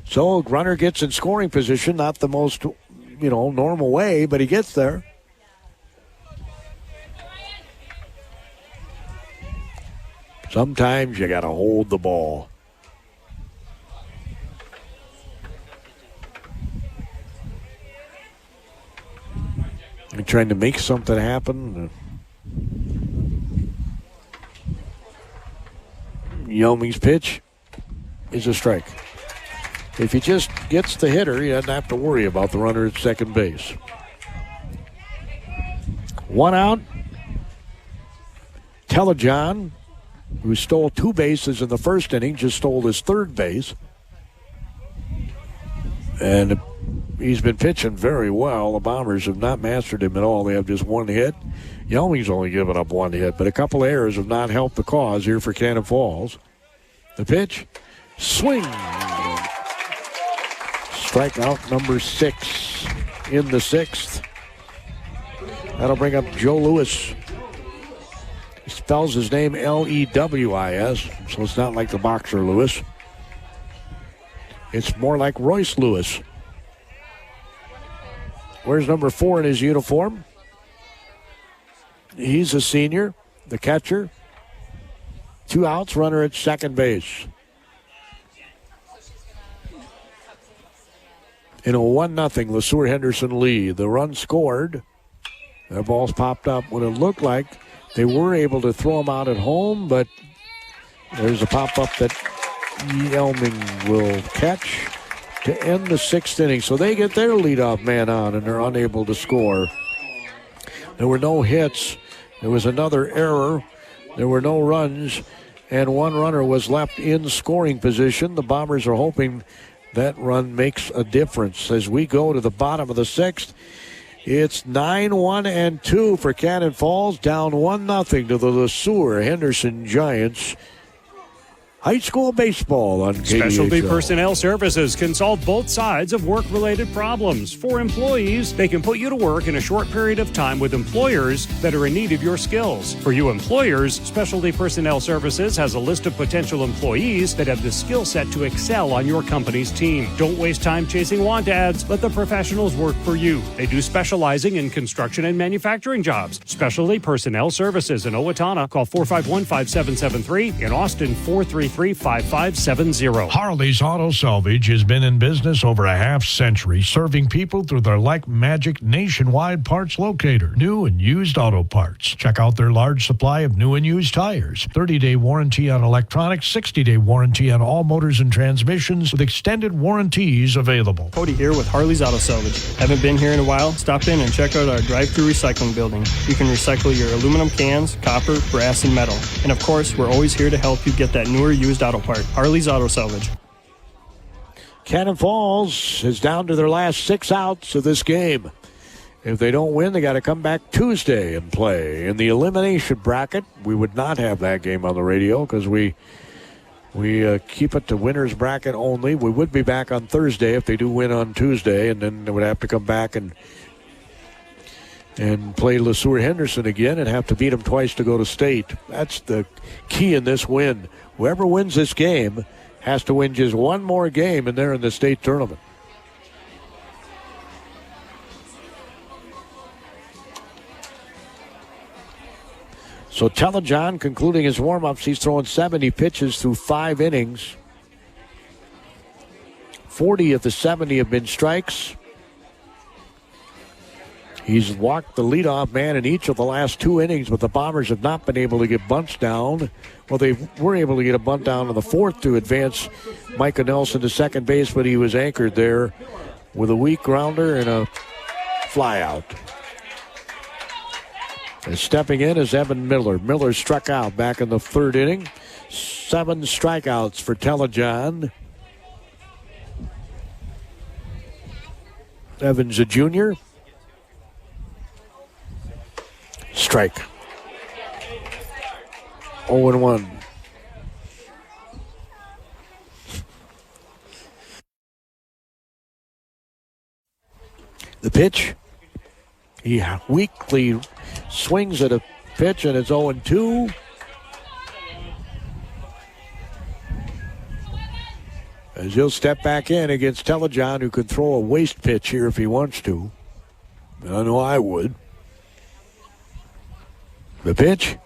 So runner gets in scoring position, not the most, normal way, but he gets there. Sometimes you got to hold the ball. You're trying to make something happen. Yelming's pitch is a strike. If he just gets the hitter, he doesn't have to worry about the runner at second base. One out. Telejohn, who stole 2 bases in the first inning, just stole his third base. And he's been pitching very well. The Bombers have not mastered him at all. They have just 1 hit. Yelming's only given up 1 hit, but a couple errors have not helped the cause here for Cannon Falls. The pitch, swing. Strikeout number 6 in the 6th. That'll bring up Joe Lewis. He spells his name Lewis, so it's not like the boxer Lewis. It's more like Royce Lewis. Where's number 4 in his uniform? He's a senior, the catcher. 2 outs, runner at second base. In a 1-0 LeSeuer-Henderson lead. The run scored. The ball's popped up when it looked like they were able to throw them out at home, but there's a pop-up that Yelming will catch to end the 6th inning. So they get their leadoff man on, and they're unable to score. There were no hits. There was another error. There were no runs, and 1 runner was left in scoring position. The Bombers are hoping that run makes a difference. As we go to the bottom of the 6th, it's 9-1-2 for Cannon Falls, down 1-0 to the LeSeuer-Henderson Giants. High school baseball on KDHL. Specialty Personnel Services can solve both sides of work-related problems. For employees, they can put you to work in a short period of time with employers that are in need of your skills. For you employers, Specialty Personnel Services has a list of potential employees that have the skill set to excel on your company's team. Don't waste time chasing want ads. Let the professionals work for you. They do specializing in construction and manufacturing jobs. Specialty Personnel Services in Owatonna. Call 451-5773. In Austin, 433-5570. Harley's Auto Salvage has been in business over a half-century, serving people through their Like Magic nationwide parts locator. New and used auto parts. Check out their large supply of new and used tires. 30-day warranty on electronics, 60-day warranty on all motors and transmissions with extended warranties available. Cody here with Harley's Auto Salvage. Haven't been here in a while? Stop in and check out our drive-thru recycling building. You can recycle your aluminum cans, copper, brass, and metal. And of course, we're always here to help you get that newer used auto part. Harley's Auto Salvage. Cannon Falls is down to their last 6 outs of this game. If they don't win, they got to come back Tuesday and play. In the elimination bracket, we would not have that game on the radio because we keep it to winners bracket only. We would be back on Thursday if they do win on Tuesday, and then they would have to come back and and play LeSeuer-Henderson again and have to beat them twice to go to state. That's the key in this win. Whoever wins this game has to win just one more game, and they're in the state tournament. So Telejohn concluding his warm-ups. He's throwing 70 pitches through 5 innings. 40 of the 70 have been strikes. He's walked the leadoff man in each of the last 2 innings, but the Bombers have not been able to get bunts down. Well, they were able to get a bunt down in the 4th to advance Micah Nelson to second base, but he was anchored there with a weak grounder and a flyout. And stepping in is Evan Miller. Miller struck out back in the 3rd inning. 7 strikeouts for Telejohn. Evans, a junior. Strike. 0-1. The pitch. He weakly swings at a pitch, and it's 0-2. As he'll step back in against Telejohn, who could throw a waste pitch here if he wants to. I know I would. The pitch.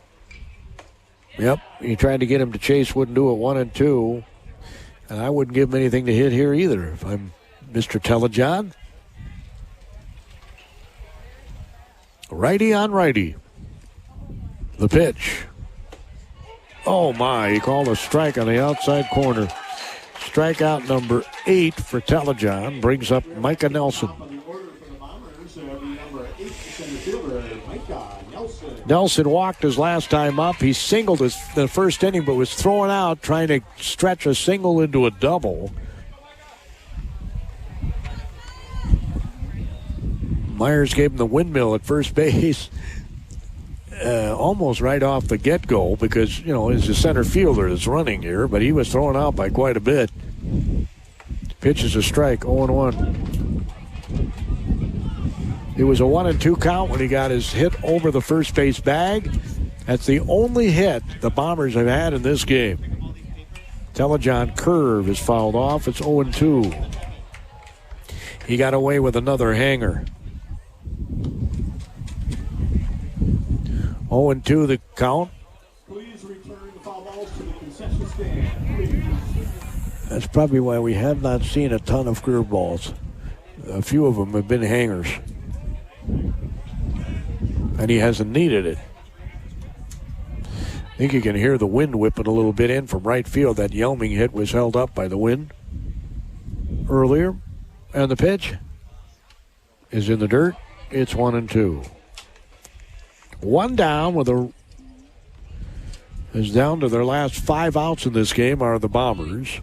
Yep, he tried to get him to chase, wouldn't do it. 1-2. And I wouldn't give him anything to hit here either if I'm Mr. Telejohn. Righty on righty. The pitch. Oh my, he called a strike on the outside corner. Strikeout number 8 for Telejohn brings up Micah Nelson. Nelson walked his last time up. He singled the 1st inning, but was thrown out trying to stretch a single into a double. Myers gave him the windmill at first base almost right off the get-go because, you know, he's a center fielder that's running here, but he was thrown out by quite a bit. Pitch is a strike, 0-1. It was a 1-2 count when he got his hit over the first base bag. That's the only hit the Bombers have had in this game. Telejohn curve is fouled off. It's 0-2. He got away with another hanger. 0-2 the count. Please return the foul balls to the concession stand, please. That's probably why we have not seen a ton of curveballs. A few of them have been hangers. And he hasn't needed it. I think you can hear the wind whipping a little bit in from right field. That Yelming hit was held up by the wind earlier. And the pitch is in the dirt. It's 1-2. One down is down to their last 5 outs in this game are the Bombers.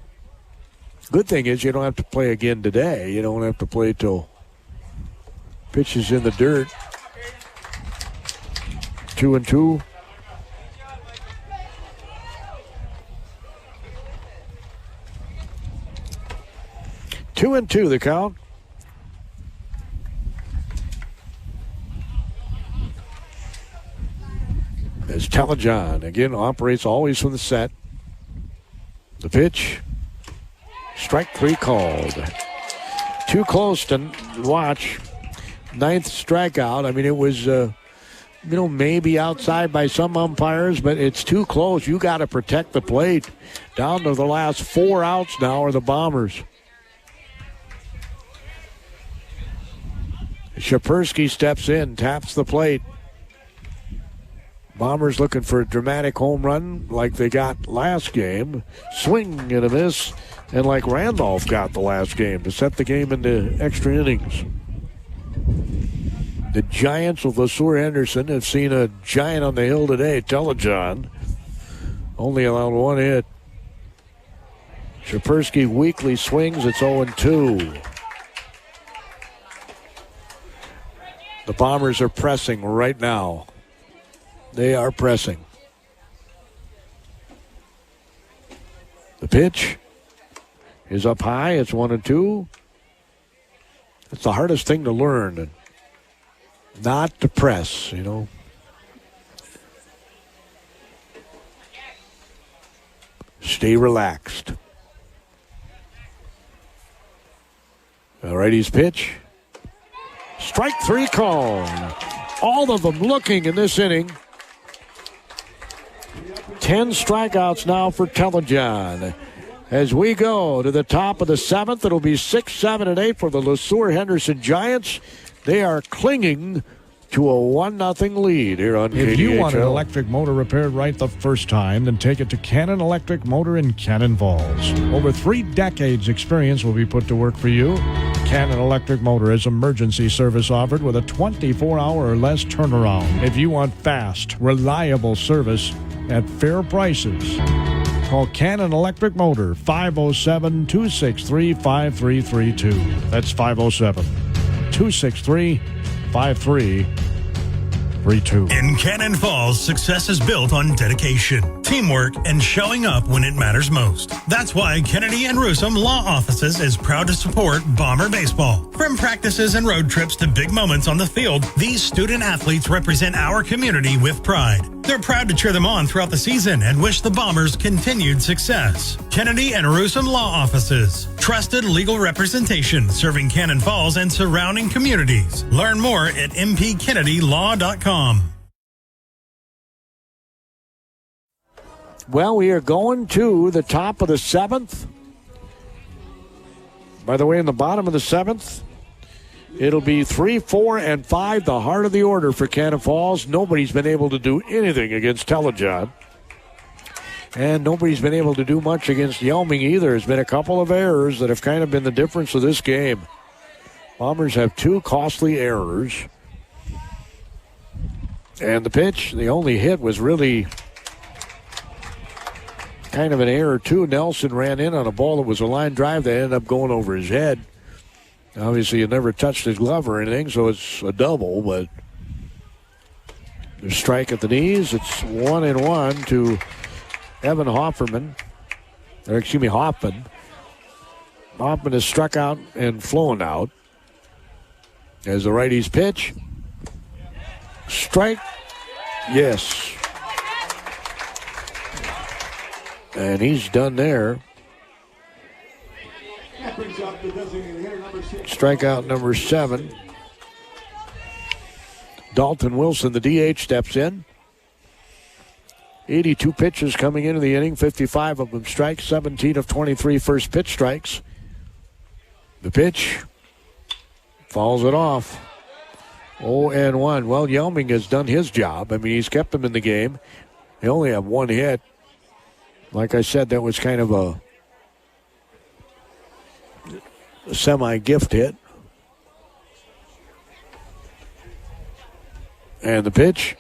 Good thing is you don't have to play again today. You don't have to play till pitch is in the dirt. 2-2. Two and two the count. As Telejohn again operates always from the set. The pitch. Strike 3 called. Too close to watch. 9th strikeout. I mean, it was, maybe outside by some umpires, but it's too close. You got to protect the plate. Down to the last 4 outs now are the Bombers. Shapersky steps in, taps the plate. Bombers looking for a dramatic home run like they got last game. Swing and a miss, and like Randolph got the last game to set the game into extra innings. The Giants of LeSeuer-Henderson have seen a giant on the hill today, Telejohn. Only allowed 1 hit. Shapersky weakly swings. It's 0-2. The Bombers are pressing right now. They are pressing. The pitch is up high. It's 1-2. It's the hardest thing to learn. not to press, you know. Stay relaxed. All right, he's pitch. Strike 3 call. All of them looking in this inning. 10 strikeouts now for Telejohn. As we go to the top of the 7th, it'll be 6, 7, and 8 for the LeSeuer-Henderson Giants. They are clinging to a 1-0 lead here on KDHL. If you want an electric motor repaired right the first time, then take it to Cannon Electric Motor in Cannon Falls. Over 3 decades experience will be put to work for you. Cannon Electric Motor is emergency service offered with a 24-hour or less turnaround. If you want fast, reliable service at fair prices, call Cannon Electric Motor, 507-263-5332. That's 507-263-5332. In Cannon Falls, success is built on dedication, teamwork, and showing up when it matters most. That's why Kennedy and Rusum Law Offices is proud to support Bomber baseball. From practices and road trips to big moments on the field, these student athletes represent our community with pride. They're proud to cheer them on throughout the season and wish the Bombers continued success. Kennedy and Rusum Law Offices. Trusted legal representation serving Cannon Falls and surrounding communities. Learn more at mpkennedylaw.com. Well, we are going to the top of the 7th. By the way, in the bottom of the 7th, it'll be 3, 4, and 5, the heart of the order for Cannon Falls. Nobody's been able to do anything against Telejohn. And nobody's been able to do much against Yelming either. There's been a couple of errors that have kind of been the difference of this game. Bombers have 2 costly errors. And the pitch, the only hit was really kind of an error, too. Nelson ran in on a ball that was a line drive that ended up going over his head. Obviously, he never touched his glove or anything, so it's a double, but there's strike at the knees. It's 1-1 to Evan Hoffman. Hoffman. Hoffman is struck out and flown out. As the righties pitch. Strike. Yes. And he's done there. Strikeout number 7. Dalton Wilson, the DH, steps in. 82 pitches coming into the inning, 55 of them strikes, 17 of 23 first pitch strikes. The pitch fouls it off. 0-1. Well, Yelming has done his job. I mean, he's kept them in the game. They only have 1 hit. Like I said, that was kind of a semi-gift hit. And the pitch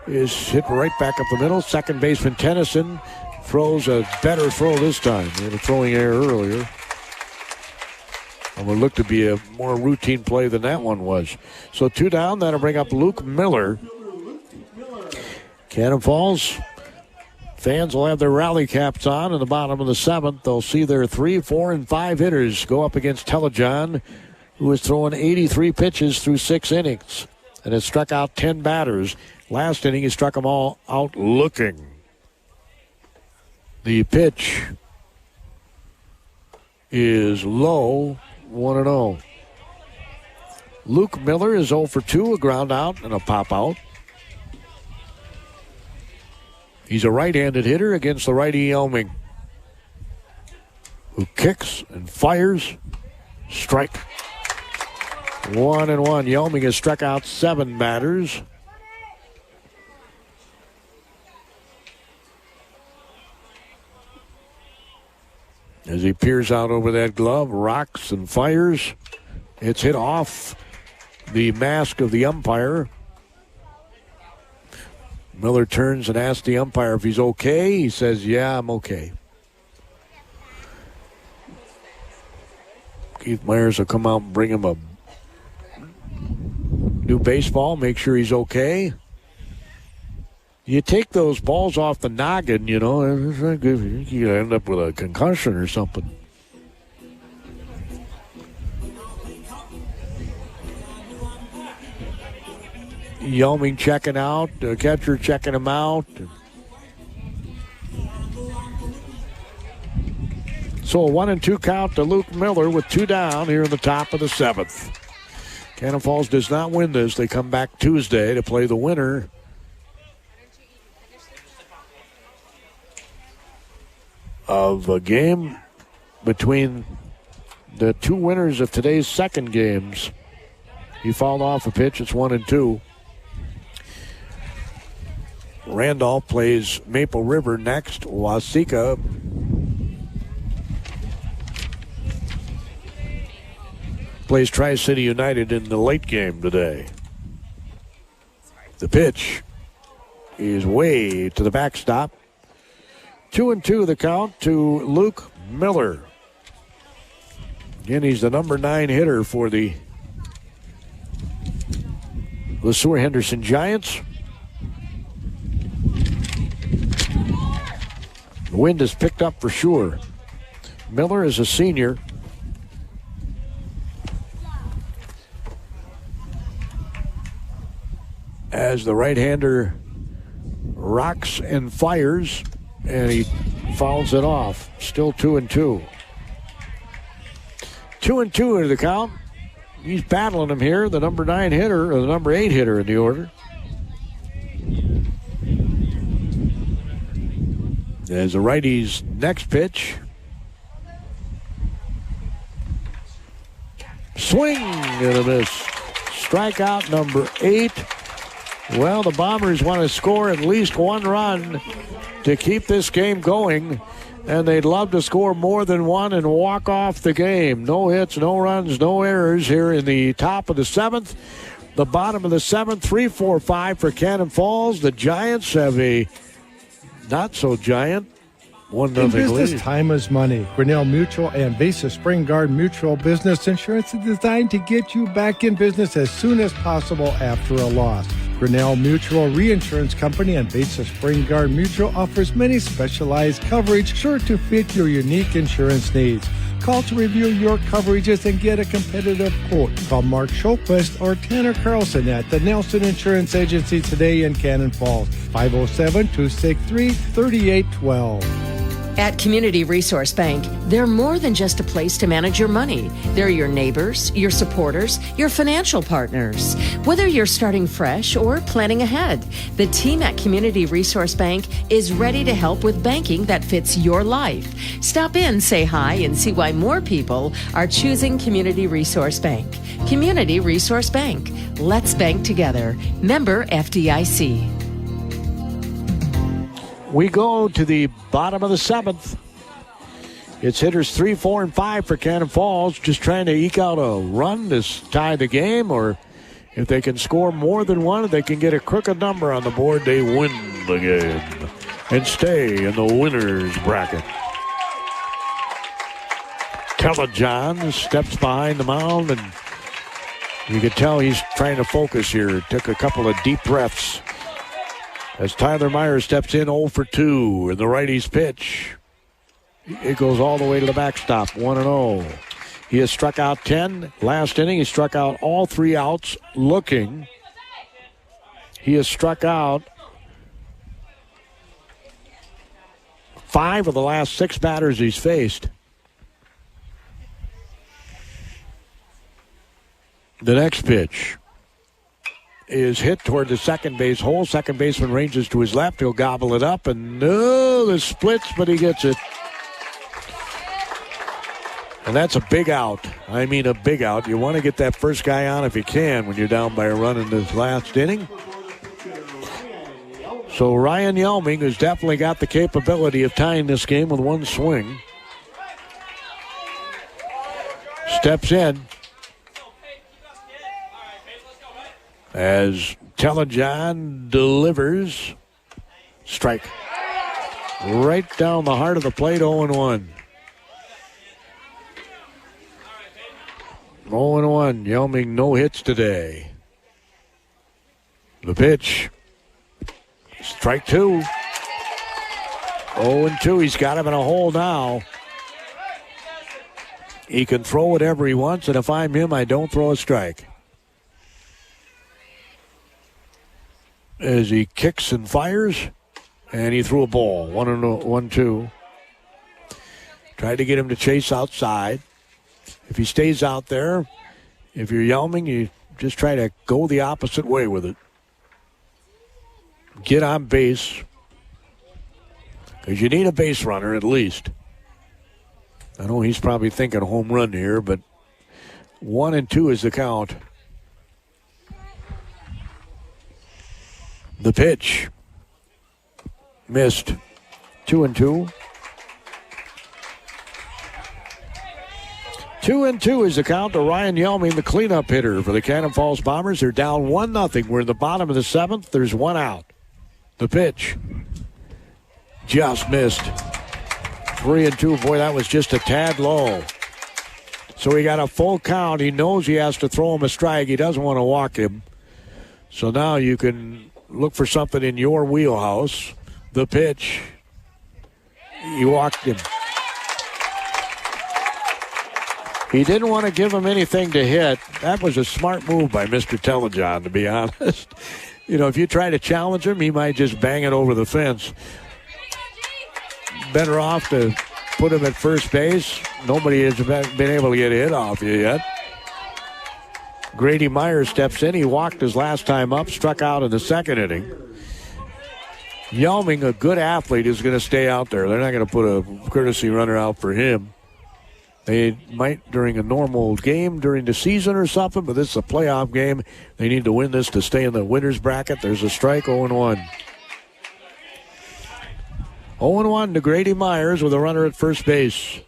is hit right back up the middle. Second baseman Tennyson throws a better throw this time. He had a throwing error earlier. It would look to be a more routine play than that one was. So 2 down. That'll bring up Luke Miller. Cannon Falls fans will have their rally caps on in the bottom of the 7th. They'll see their 3, 4, and 5 hitters go up against Telejohn, who is throwing 83 pitches through 6 innings and has struck out 10 batters. Last inning, he struck them all out looking. The pitch is low, 1-0. Luke Miller is 0 for 2, a ground out and a pop out. He's a right-handed hitter against the righty Yelming, who kicks and fires. Strike. 1-1. Yelming has struck out 7 batters. As he peers out over that glove, rocks and fires. It's hit off the mask of the umpire. Miller turns and asks the umpire if he's okay. He says, yeah, I'm okay. Keith Myers will come out and bring him a new baseball, make sure he's okay. You take those balls off the noggin, you know, it's not good. You end up with a concussion or something. Yelming checking out. The catcher checking him out. So a 1-2 count to Luke Miller with 2 down here in the top of the 7th. Cannon Falls does not win this. They come back Tuesday to play the winner of a game between the 2 winners of today's second games. He fouled off a pitch. It's 1-2. Randolph plays Maple River next. Waseca plays Tri-City United in the late game today. The pitch is way to the backstop. 2-2 the count to Luke Miller. Again, he's the number 9 hitter for the LeSeuer-Henderson Giants. The wind is picked up for sure. Miller is a senior. As the right-hander rocks and fires, and he fouls it off. Still 2-2. 2-2 to the count. He's battling him here, the number 9 hitter, or the number 8 hitter in the order. As the righty's next pitch. Swing and a miss. Strikeout number 8. Well, the Bombers want to score at least 1 run to keep this game going, and they'd love to score more than 1 and walk off the game. No hits, no runs, no errors here in the top of the 7th. The bottom of the 7th, 3-4-5 for Cannon Falls. The Giants have a not-so-giant 1-0 In business, lead. time is money. Grinnell Mutual and Vesa Spring Guard Mutual Business Insurance is designed to get you back in business as soon as possible after a loss. Grinnell Mutual Reinsurance Company and Vesa Spring Guard Mutual offers many specialized coverage sure to fit your unique insurance needs. Call to review your coverages and get a competitive quote. Call Mark Schulquist or Tanner Carlson at the Nelson Insurance Agency today in Cannon Falls. 507-263-3812. At Community Resource Bank, they're more than just a place to manage your money. They're your neighbors, your supporters, your financial partners. Whether you're starting fresh or planning ahead, the team at Community Resource Bank is ready to help with banking that fits your life. Stop in, say hi, and see why more people are choosing Community Resource Bank. Community Resource Bank. Let's bank together. Member FDIC. We go to the bottom of the 7th. It's hitters 3, 4, and 5 for Cannon Falls, just trying to eke out a run to tie the game, or if they can score more than 1, if they can get a crooked number on the board, they win the game and stay in the winner's bracket. Telejohn steps behind the mound, and you can tell he's trying to focus here. Took a couple of deep breaths. As Tyler Meyer steps in 0 for 2 in the righty's pitch. It goes all the way to the backstop, 1-0. He has struck out 10. Last inning, he struck out all 3 outs looking. He has struck out 5 of the last 6 batters he's faced. The next pitch is hit toward the second base hole. Second baseman ranges to his left. He'll gobble it up, and no, the splits, but he gets it. And that's a big out. I mean, a big out. You want to get that first guy on if you can when you're down by a run in this last inning. So Ryan Yelming has definitely got the capability of tying this game with 1 swing. Steps in. As Telejohn delivers, strike. Right down the heart of the plate, 0-1. 0-1, Yelming no hits today. The pitch, strike 2. 0-2, he's got him in a hole now. He can throw whatever he wants, and if I'm him, I don't throw a strike. as he kicks and fires. And he threw a ball. 1-2. Tried to get him to chase outside. If he stays out there, if you're Yelming, you just try to go the opposite way with it. Get on base. Because you need a base runner at least. I know he's probably thinking home run here, but 1-2 is the count. The pitch. Missed. 2-2. 2-2 is the count to Ryan Yelming, the cleanup hitter for the Cannon Falls Bombers. They're down 1-0. We're in the bottom of the 7th. There's one out. The pitch. Just missed. 3-2. Boy, that was just a tad low. So he got a full count. He knows he has to throw him a strike. He doesn't want to walk him. So now you can look for something in your wheelhouse. The pitch. He walked him. He didn't want to give him anything to hit. That was a smart move by Mr. Telejohn, to be honest. You know, if you try to challenge him, he might just bang it over the fence. Better off to put him at first base. Nobody has been able to get a hit off you yet. Grady Myers steps in. He walked his last time up, struck out in the second inning. Yelming, a good athlete, is going to stay out there. They're not going to put a courtesy runner out for him. They might during a normal game during the season or something, but this is a playoff game. They need to win this to stay in the winner's bracket. There's a strike, 0-1. 0-1 to Grady Myers with a runner at first base.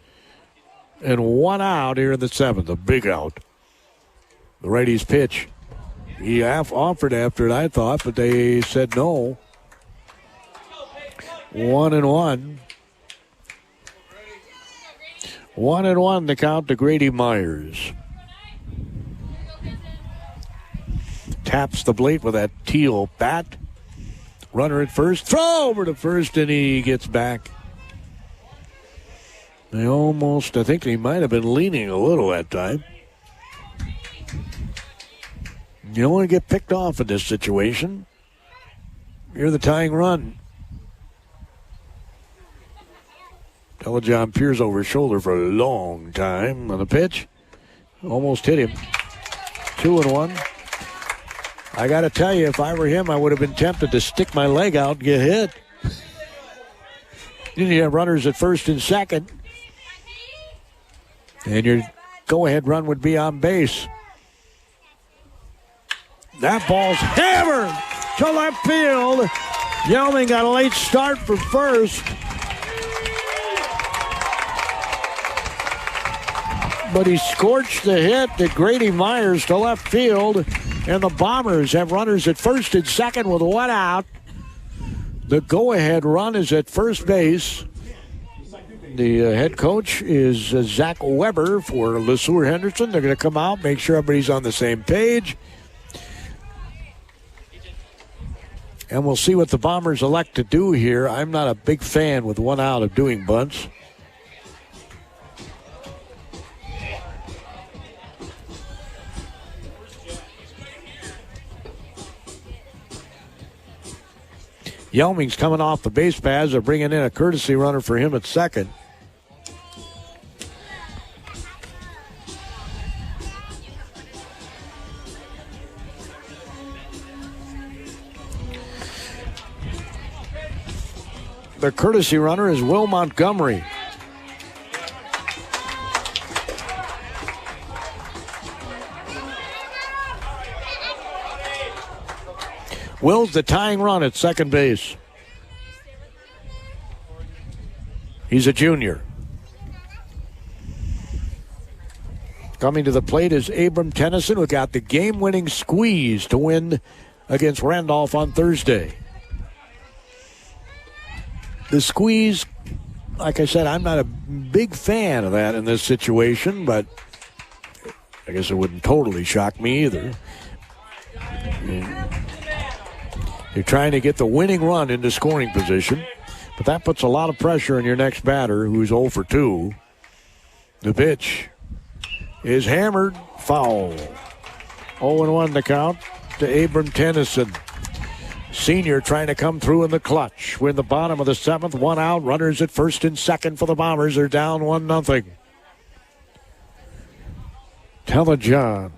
And one out here in the 7th, a big out. The righty's pitch. He offered after it, I thought, but they said no. 1-1. 1-1 the count to Grady Myers. Taps the plate with that teal bat. Runner at first. Throw over to first, and he gets back. I think he might have been leaning a little that time. You don't want to get picked off in this situation. You're the tying run. Telejohn peers over his shoulder for a long time on the pitch. Almost hit him. 2-1. I got to tell you, if I were him, I would have been tempted to stick my leg out and get hit. You have runners at first and second. And your go-ahead run would be on base. That ball's hammered to left field. Yelming got a late start for first. But he scorched the hit to Grady Myers to left field. And the Bombers have runners at first and second with one out. The go-ahead run is at first base. The head coach is Zach Weber for LeSeuer-Henderson. They're going to come out, make sure everybody's on the same page. And we'll see what the Bombers elect to do here. I'm not a big fan with one out of doing bunts. Yelming's coming off the base paths. They're bringing in a courtesy runner for him at second. The courtesy runner is Will Montgomery. Will's the tying run at second base. He's a junior. Coming to the plate is Abram Tennyson, who got the game-winning squeeze to win against Randolph on Thursday. The squeeze, like I said, I'm not a big fan of that in this situation, but I guess it wouldn't totally shock me either. You're trying to get the winning run into scoring position, but that puts a lot of pressure on your next batter, who's 0 for 2. The pitch is hammered, foul. 0-1 the count to Abram Tennyson. Senior trying to come through in the clutch. We're in the bottom of the 7th. One out. Runners at first and second for the Bombers. They're down 1-0. Telejohn.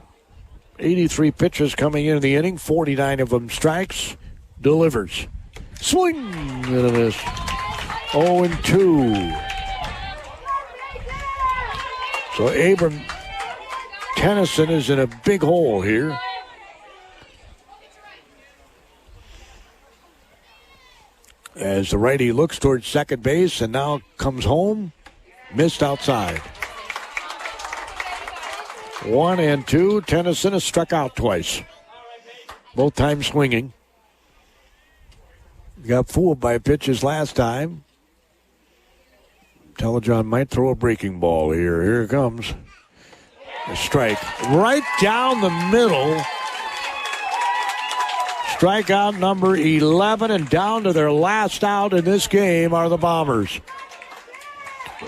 83 pitches coming in the inning. 49 of them strikes. Delivers. Swing and a miss. 0-2. So Abram Tennyson is in a big hole here. As the righty looks towards second base and now comes home, missed outside. 1-2. Tennyson has struck out twice, both times swinging. Got fooled by pitches last time. Telejohn might throw a breaking ball here. Here it comes. A strike right down the middle. Strikeout number 11, and down to their last out in this game are the Bombers.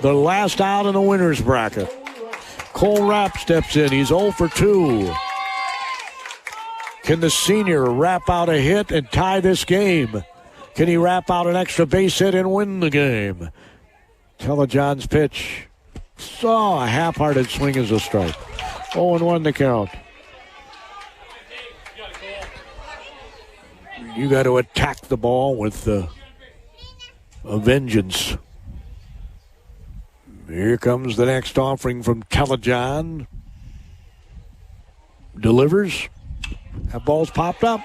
The last out in the winner's bracket. Cole Rapp steps in. He's 0 for 2. Can the senior wrap out a hit and tie this game? Can he wrap out an extra base hit and win the game? Telejohn's pitch. Saw a half-hearted swing as a strike. 0-1 to count. You got to attack the ball with a vengeance. Here comes the next offering from Telejohn. Delivers. That ball's popped up.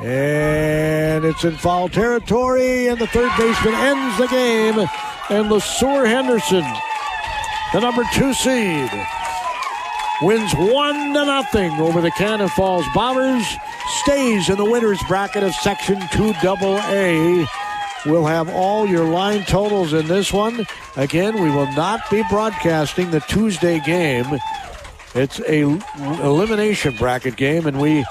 And it's in foul territory, and the third baseman ends the game. And LeSeuer-Henderson, the number 2 seed, wins 1-0 over the Cannon Falls Bombers. Stays in the winner's bracket of Section 2AA. We'll have all your line totals in this one. Again, we will not be broadcasting the Tuesday game. It's a elimination bracket game, and we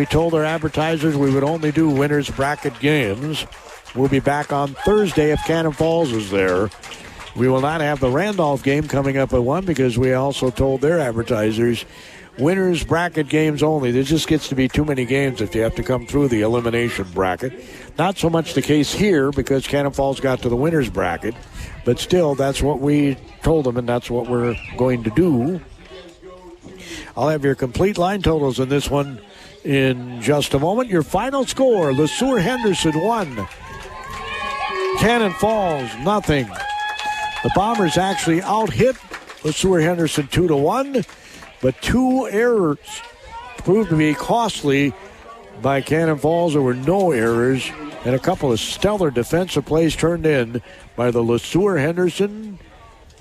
told our advertisers we would only do winner's bracket games. We'll be back on Thursday if Cannon Falls is there. We will not have the Randolph game coming up at 1 because we also told their advertisers winners bracket games only. There just gets to be too many games if you have to come through the elimination bracket. Not so much the case here because Cannon Falls got to the winners bracket, but still that's what we told them and that's what we're going to do. I'll have your complete line totals in this one in just a moment. Your final score: LeSeuer-Henderson 1, Cannon Falls 0. The Bombers actually out-hit LeSeuer-Henderson 2-1, but 2 errors proved to be costly by Cannon Falls. There were no errors, and a couple of stellar defensive plays turned in by the LeSeuer-Henderson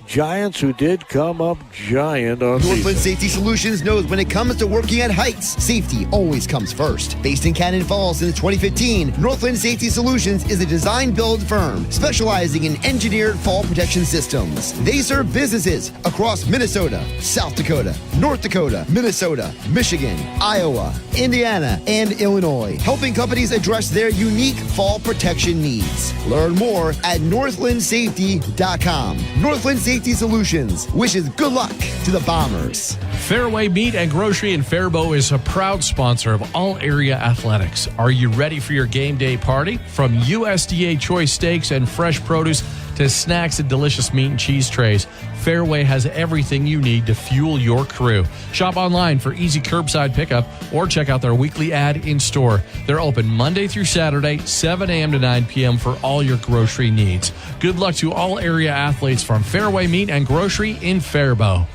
Giants, who did come up giant on Northland Safety Solutions knows when it comes to working at heights, safety always comes first. Based in Cannon Falls since 2015, Northland Safety Solutions is a design-build firm specializing in engineered fall protection systems. They serve businesses across Minnesota, South Dakota, North Dakota, Minnesota, Michigan, Iowa, Indiana, and Illinois, helping companies address their unique fall protection needs. Learn more at northlandsafety.com. Northland Safety Solutions wishes good luck to the Bombers. Fairway Meat and Grocery in Faribault is a proud sponsor of all area athletics. Are you ready for your game day party? From USDA choice steaks and fresh produce to snacks and delicious meat and cheese trays, Fairway has everything you need to fuel your crew. Shop online for easy curbside pickup or check out their weekly ad in store. They're open Monday through Saturday, 7 a.m. to 9 p.m. for all your grocery needs. Good luck to all area athletes from Fairway Meat and Grocery in Faribault.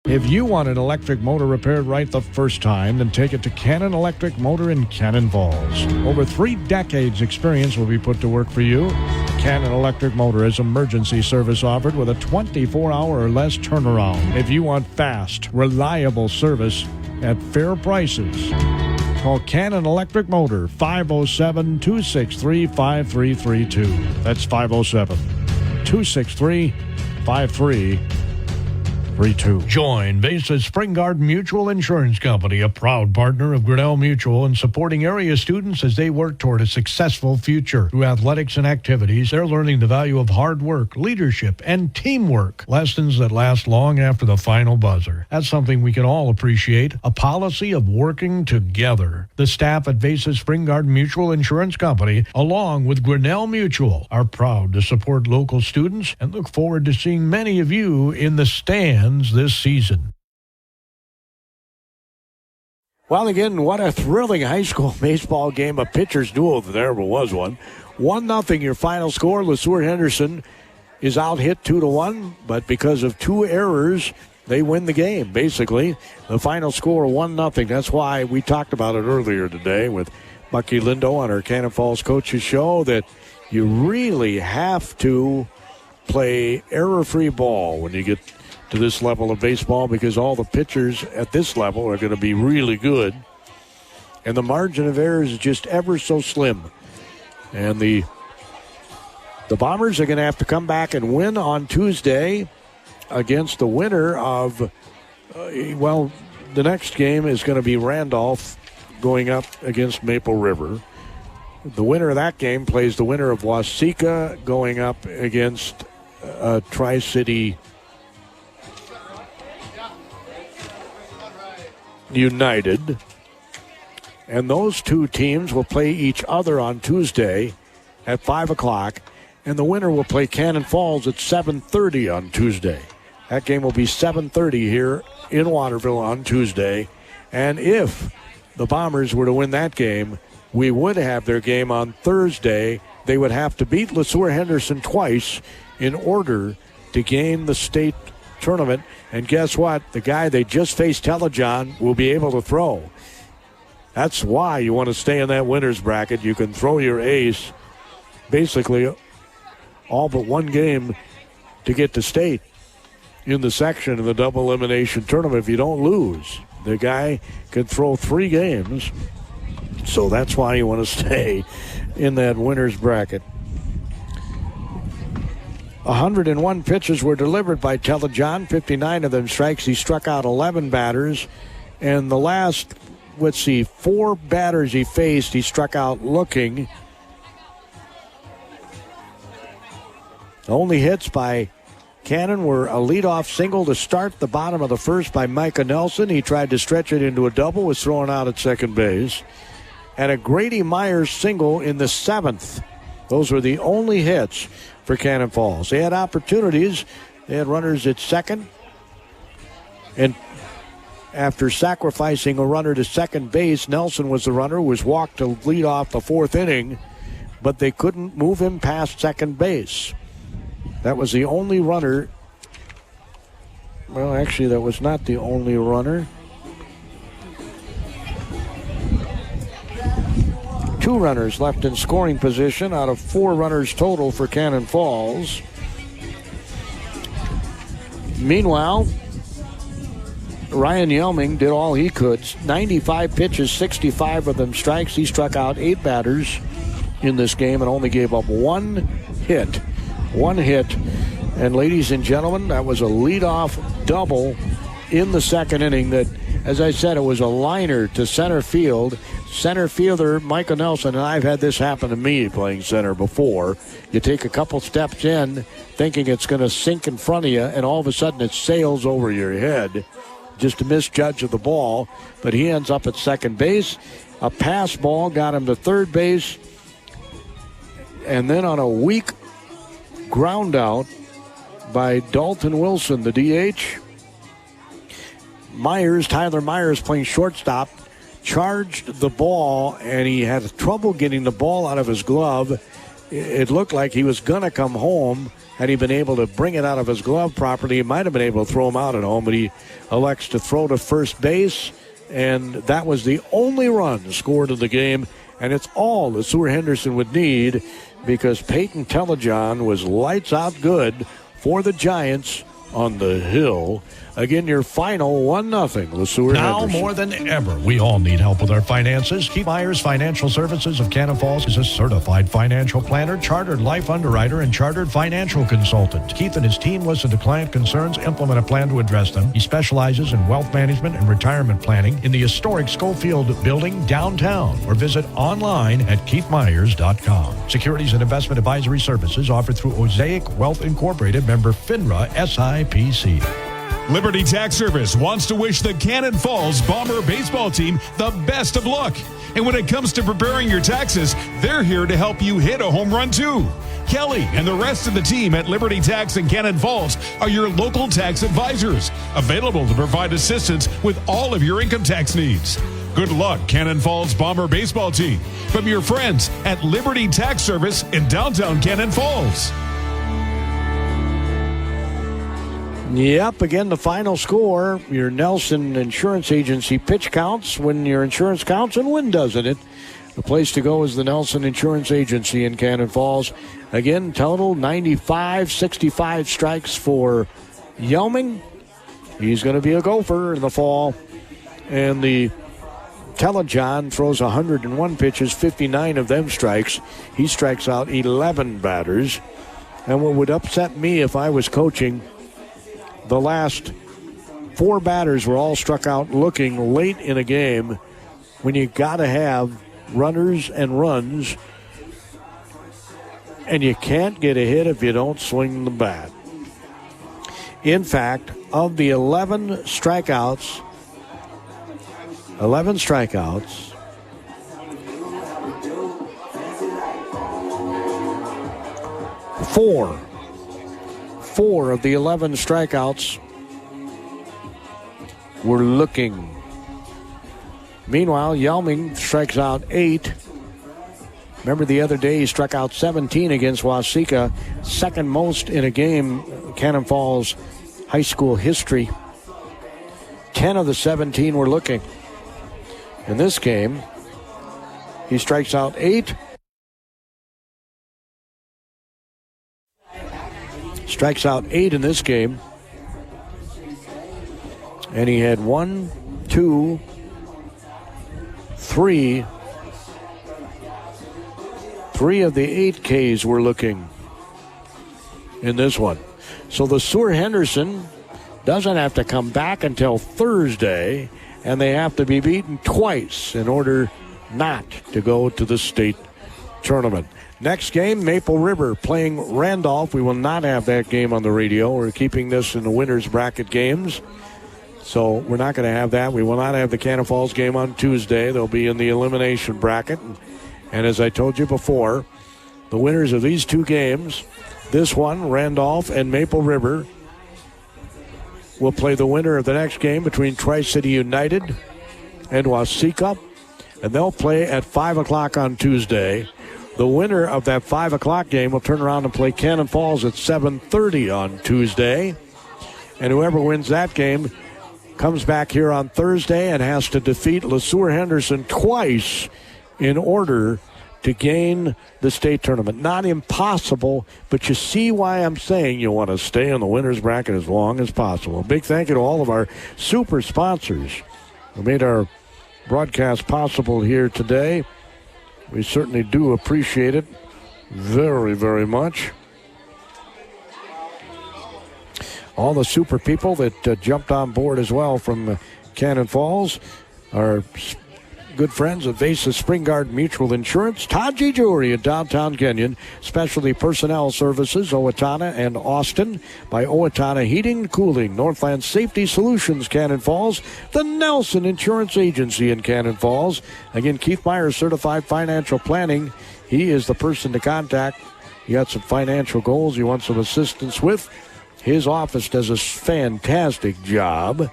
If you want an electric motor repaired right the first time, then take it to Cannon Electric Motor in Cannon Falls. Over 3 decades experience will be put to work for you. Cannon Electric Motor is emergency service offered with a 24-hour or less turnaround. If you want fast, reliable service at fair prices, call Cannon Electric Motor, 507-263-5332. That's 507-263-5332. 3-2. Join Basis Spring Garden Mutual Insurance Company, a proud partner of Grinnell Mutual, in supporting area students as they work toward a successful future. Through athletics and activities, they're learning the value of hard work, leadership, and teamwork, lessons that last long after the final buzzer. That's something we can all appreciate, a policy of working together. The staff at Basis Spring Garden Mutual Insurance Company, along with Grinnell Mutual, are proud to support local students and look forward to seeing many of you in the stands this season. Well, again, what a thrilling high school baseball game, a pitcher's duel, if there ever was one. 1-0 your final score. LeSeuer-Henderson is out hit 2-1, but because of 2 errors, they win the game, basically. The final score, 1-0. That's why we talked about it earlier today with Bucky Lindo on our Cannon Falls Coaches Show, that you really have to play error-free ball when you get to this level of baseball, because all the pitchers at this level are going to be really good. And the margin of error is just ever so slim. And the Bombers are going to have to come back and win on Tuesday against the winner of, the next game is going to be Randolph going up against Maple River. The winner of that game plays the winner of Waseca going up against Tri-City United. And those 2 teams will play each other on Tuesday at 5 o'clock. And the winner will play Cannon Falls at 7:30 on Tuesday. That game will be 7:30 here in Waterville on Tuesday. And if the Bombers were to win that game, we would have their game on Thursday. They would have to beat LeSeuer-Henderson twice in order to gain the state tournament. And guess what? The guy they just faced, Telejohn, will be able to throw. That's why you want to stay in that winner's bracket. You can throw your ace basically all but one game to get to state in the section in the double elimination tournament if you don't lose. The guy can throw 3 games, so that's why you want to stay in that winner's bracket. 101 pitches were delivered by Telejohn, 59 of them strikes. He struck out 11 batters, and the last, 4 batters he faced, he struck out looking. The only hits by Cannon were a leadoff single to start the bottom of the first by Micah Nelson. He tried to stretch it into a double, was thrown out at second base. And a Grady Myers single in the 7th. Those were the only hits for Cannon Falls. They had opportunities. They had runners at second. And after sacrificing a runner to second base, Nelson was the runner who was walked to lead off the 4th inning, but they couldn't move him past second base. That was the only runner. Well, actually, that was not the only runner. 2 runners left in scoring position out of 4 runners total for Cannon Falls. Meanwhile, Ryan Yelming did all he could. 95 pitches, 65 of them strikes. He struck out 8 batters in this game and only gave up 1 hit. 1 hit. And ladies and gentlemen, that was a leadoff double in the 2nd inning that, as I said, it was a liner to center field. Center fielder Michael Nelson, and I've had this happen to me playing center before. You take a couple steps in thinking it's going to sink in front of you, and all of a sudden it sails over your head. Just a misjudge of the ball, but he ends up at second base. A pass ball got him to third base, and then on a weak ground out by Dalton Wilson, the DH, Tyler Myers playing shortstop, charged the ball, and he had trouble getting the ball out of his glove. It looked like he was going to come home. Had he been able to bring it out of his glove properly, he might have been able to throw him out at home, but he elects to throw to first base, and that was the only run scored in the game, and it's all LeSeuer-Henderson would need because Peyton Telejohn was lights out good for the Giants on the hill. Again, your final 1-0, LeSueur-Henderson. Now more than ever, we all need help with our finances. Keith Myers Financial Services of Cannon Falls is a certified financial planner, chartered life underwriter, and chartered financial consultant. Keith and his team listen to client concerns, implement a plan to address them. He specializes in wealth management and retirement planning in the historic Schofield Building downtown, or visit online at keithmyers.com. Securities and investment advisory services offered through Osaic Wealth Incorporated, member FINRA SIPC. Liberty Tax Service wants to wish the Cannon Falls Bomber baseball team the best of luck. And when it comes to preparing your taxes, they're here to help you hit a home run too. Kelly and the rest of the team at Liberty Tax in Cannon Falls are your local tax advisors, available to provide assistance with all of your income tax needs. Good luck, Cannon Falls Bomber baseball team, from your friends at Liberty Tax Service in downtown Cannon Falls. Yep, again, the final score, your Nelson Insurance Agency pitch counts when your insurance counts and when doesn't it. The place to go is the Nelson Insurance Agency in Cannon Falls. Again, total 95, 65 strikes for Yelming. He's going to be a gopher in the fall. And the Telejohn throws 101 pitches, 59 of them strikes. He strikes out 11 batters. And what would upset me if I was coaching, the last 4 batters were all struck out looking late in a game when you got to have runners and runs, and you can't get a hit if you don't swing the bat. In fact, of the 11 strikeouts, 4 of the 11 strikeouts were looking. Meanwhile, Yelming strikes out 8. Remember the other day he struck out 17 against Waseca, second most in a game Cannon Falls high school history. 10 of the 17 were looking. In this game, he strikes out 8. Strikes out 8 in this game. And he had 1, 2, 3. 3 of the 8 Ks were looking in this one. So the LeSeuer-Henderson doesn't have to come back until Thursday, and they have to be beaten twice in order not to go to the state tournament. Next game, Maple River playing Randolph. We will not have that game on the radio. We're keeping this in the winner's bracket games. So we're not going to have that. We will not have the Cannon Falls game on Tuesday. They'll be in the elimination bracket. And as I told you before, the winners of these 2 games, this one, Randolph and Maple River, will play the winner of the next game between Tri-City United and Waseca. And they'll play at 5 o'clock on Tuesday. The winner of that 5 o'clock game will turn around and play Cannon Falls at 7:30 on Tuesday. And whoever wins that game comes back here on Thursday and has to defeat LeSeuer-Henderson twice in order to gain the state tournament. Not impossible, but you see why I'm saying you want to stay in the winner's bracket as long as possible. Big thank you to all of our super sponsors who made our broadcast possible here today. We certainly do appreciate it very, very much. All the super people that jumped on board as well from Cannon Falls. Our good friends at Vasa Spring Guard Mutual Insurance, Taji Jewelry in downtown Kenyon, Specialty Personnel Services, Owatonna and Austin, by Owatonna Heating and Cooling, Northland Safety Solutions, Cannon Falls, the Nelson Insurance Agency in Cannon Falls. Again, Keith Myers, Certified Financial Planning. He is the person to contact. You got some financial goals you want some assistance with. His office does a fantastic job.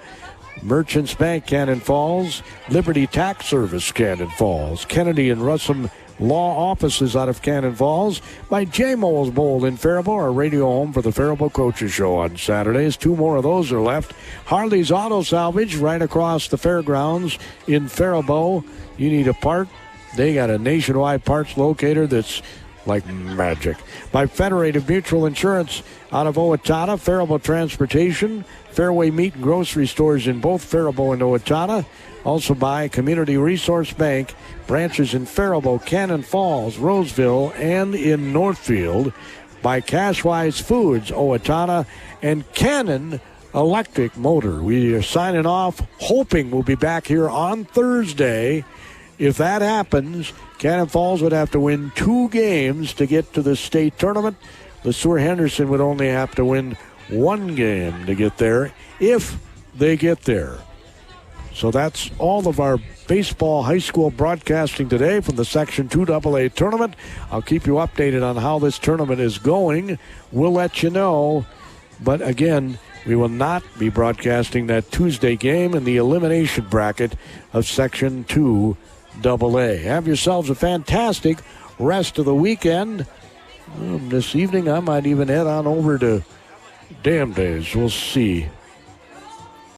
Merchants Bank, Cannon Falls, Liberty Tax Service, Cannon Falls, Kennedy and Russum Law Offices out of Cannon Falls, by J. Moles Bowl in Faribault, our radio home for the Faribault Coaches Show on Saturdays. 2 more of those are left. Harley's Auto Salvage right across the fairgrounds in Faribault. You need a part, they got a nationwide parts locator that's like magic. By Federated Mutual Insurance out of Owatonna, Faribault Transportation, Fairway Meat and Grocery Stores in both Faribault and Owatonna. Also by Community Resource Bank, branches in Faribault, Cannon Falls, Roseville, and in Northfield. By Cashwise Foods, Owatonna, and Cannon Electric Motor. We are signing off, hoping we'll be back here on Thursday. If that happens, Cannon Falls would have to win 2 games to get to the state tournament. LeSeuer-Henderson would only have to win 1 game to get there, if they get there. So that's all of our baseball high school broadcasting today from the Section 2AA tournament. I'll keep you updated on how this tournament is going. We'll let you know. But again, we will not be broadcasting that Tuesday game in the elimination bracket of Section 2AA. Have yourselves a fantastic rest of the weekend. This evening, I might even head on over to Dam Days. We'll see.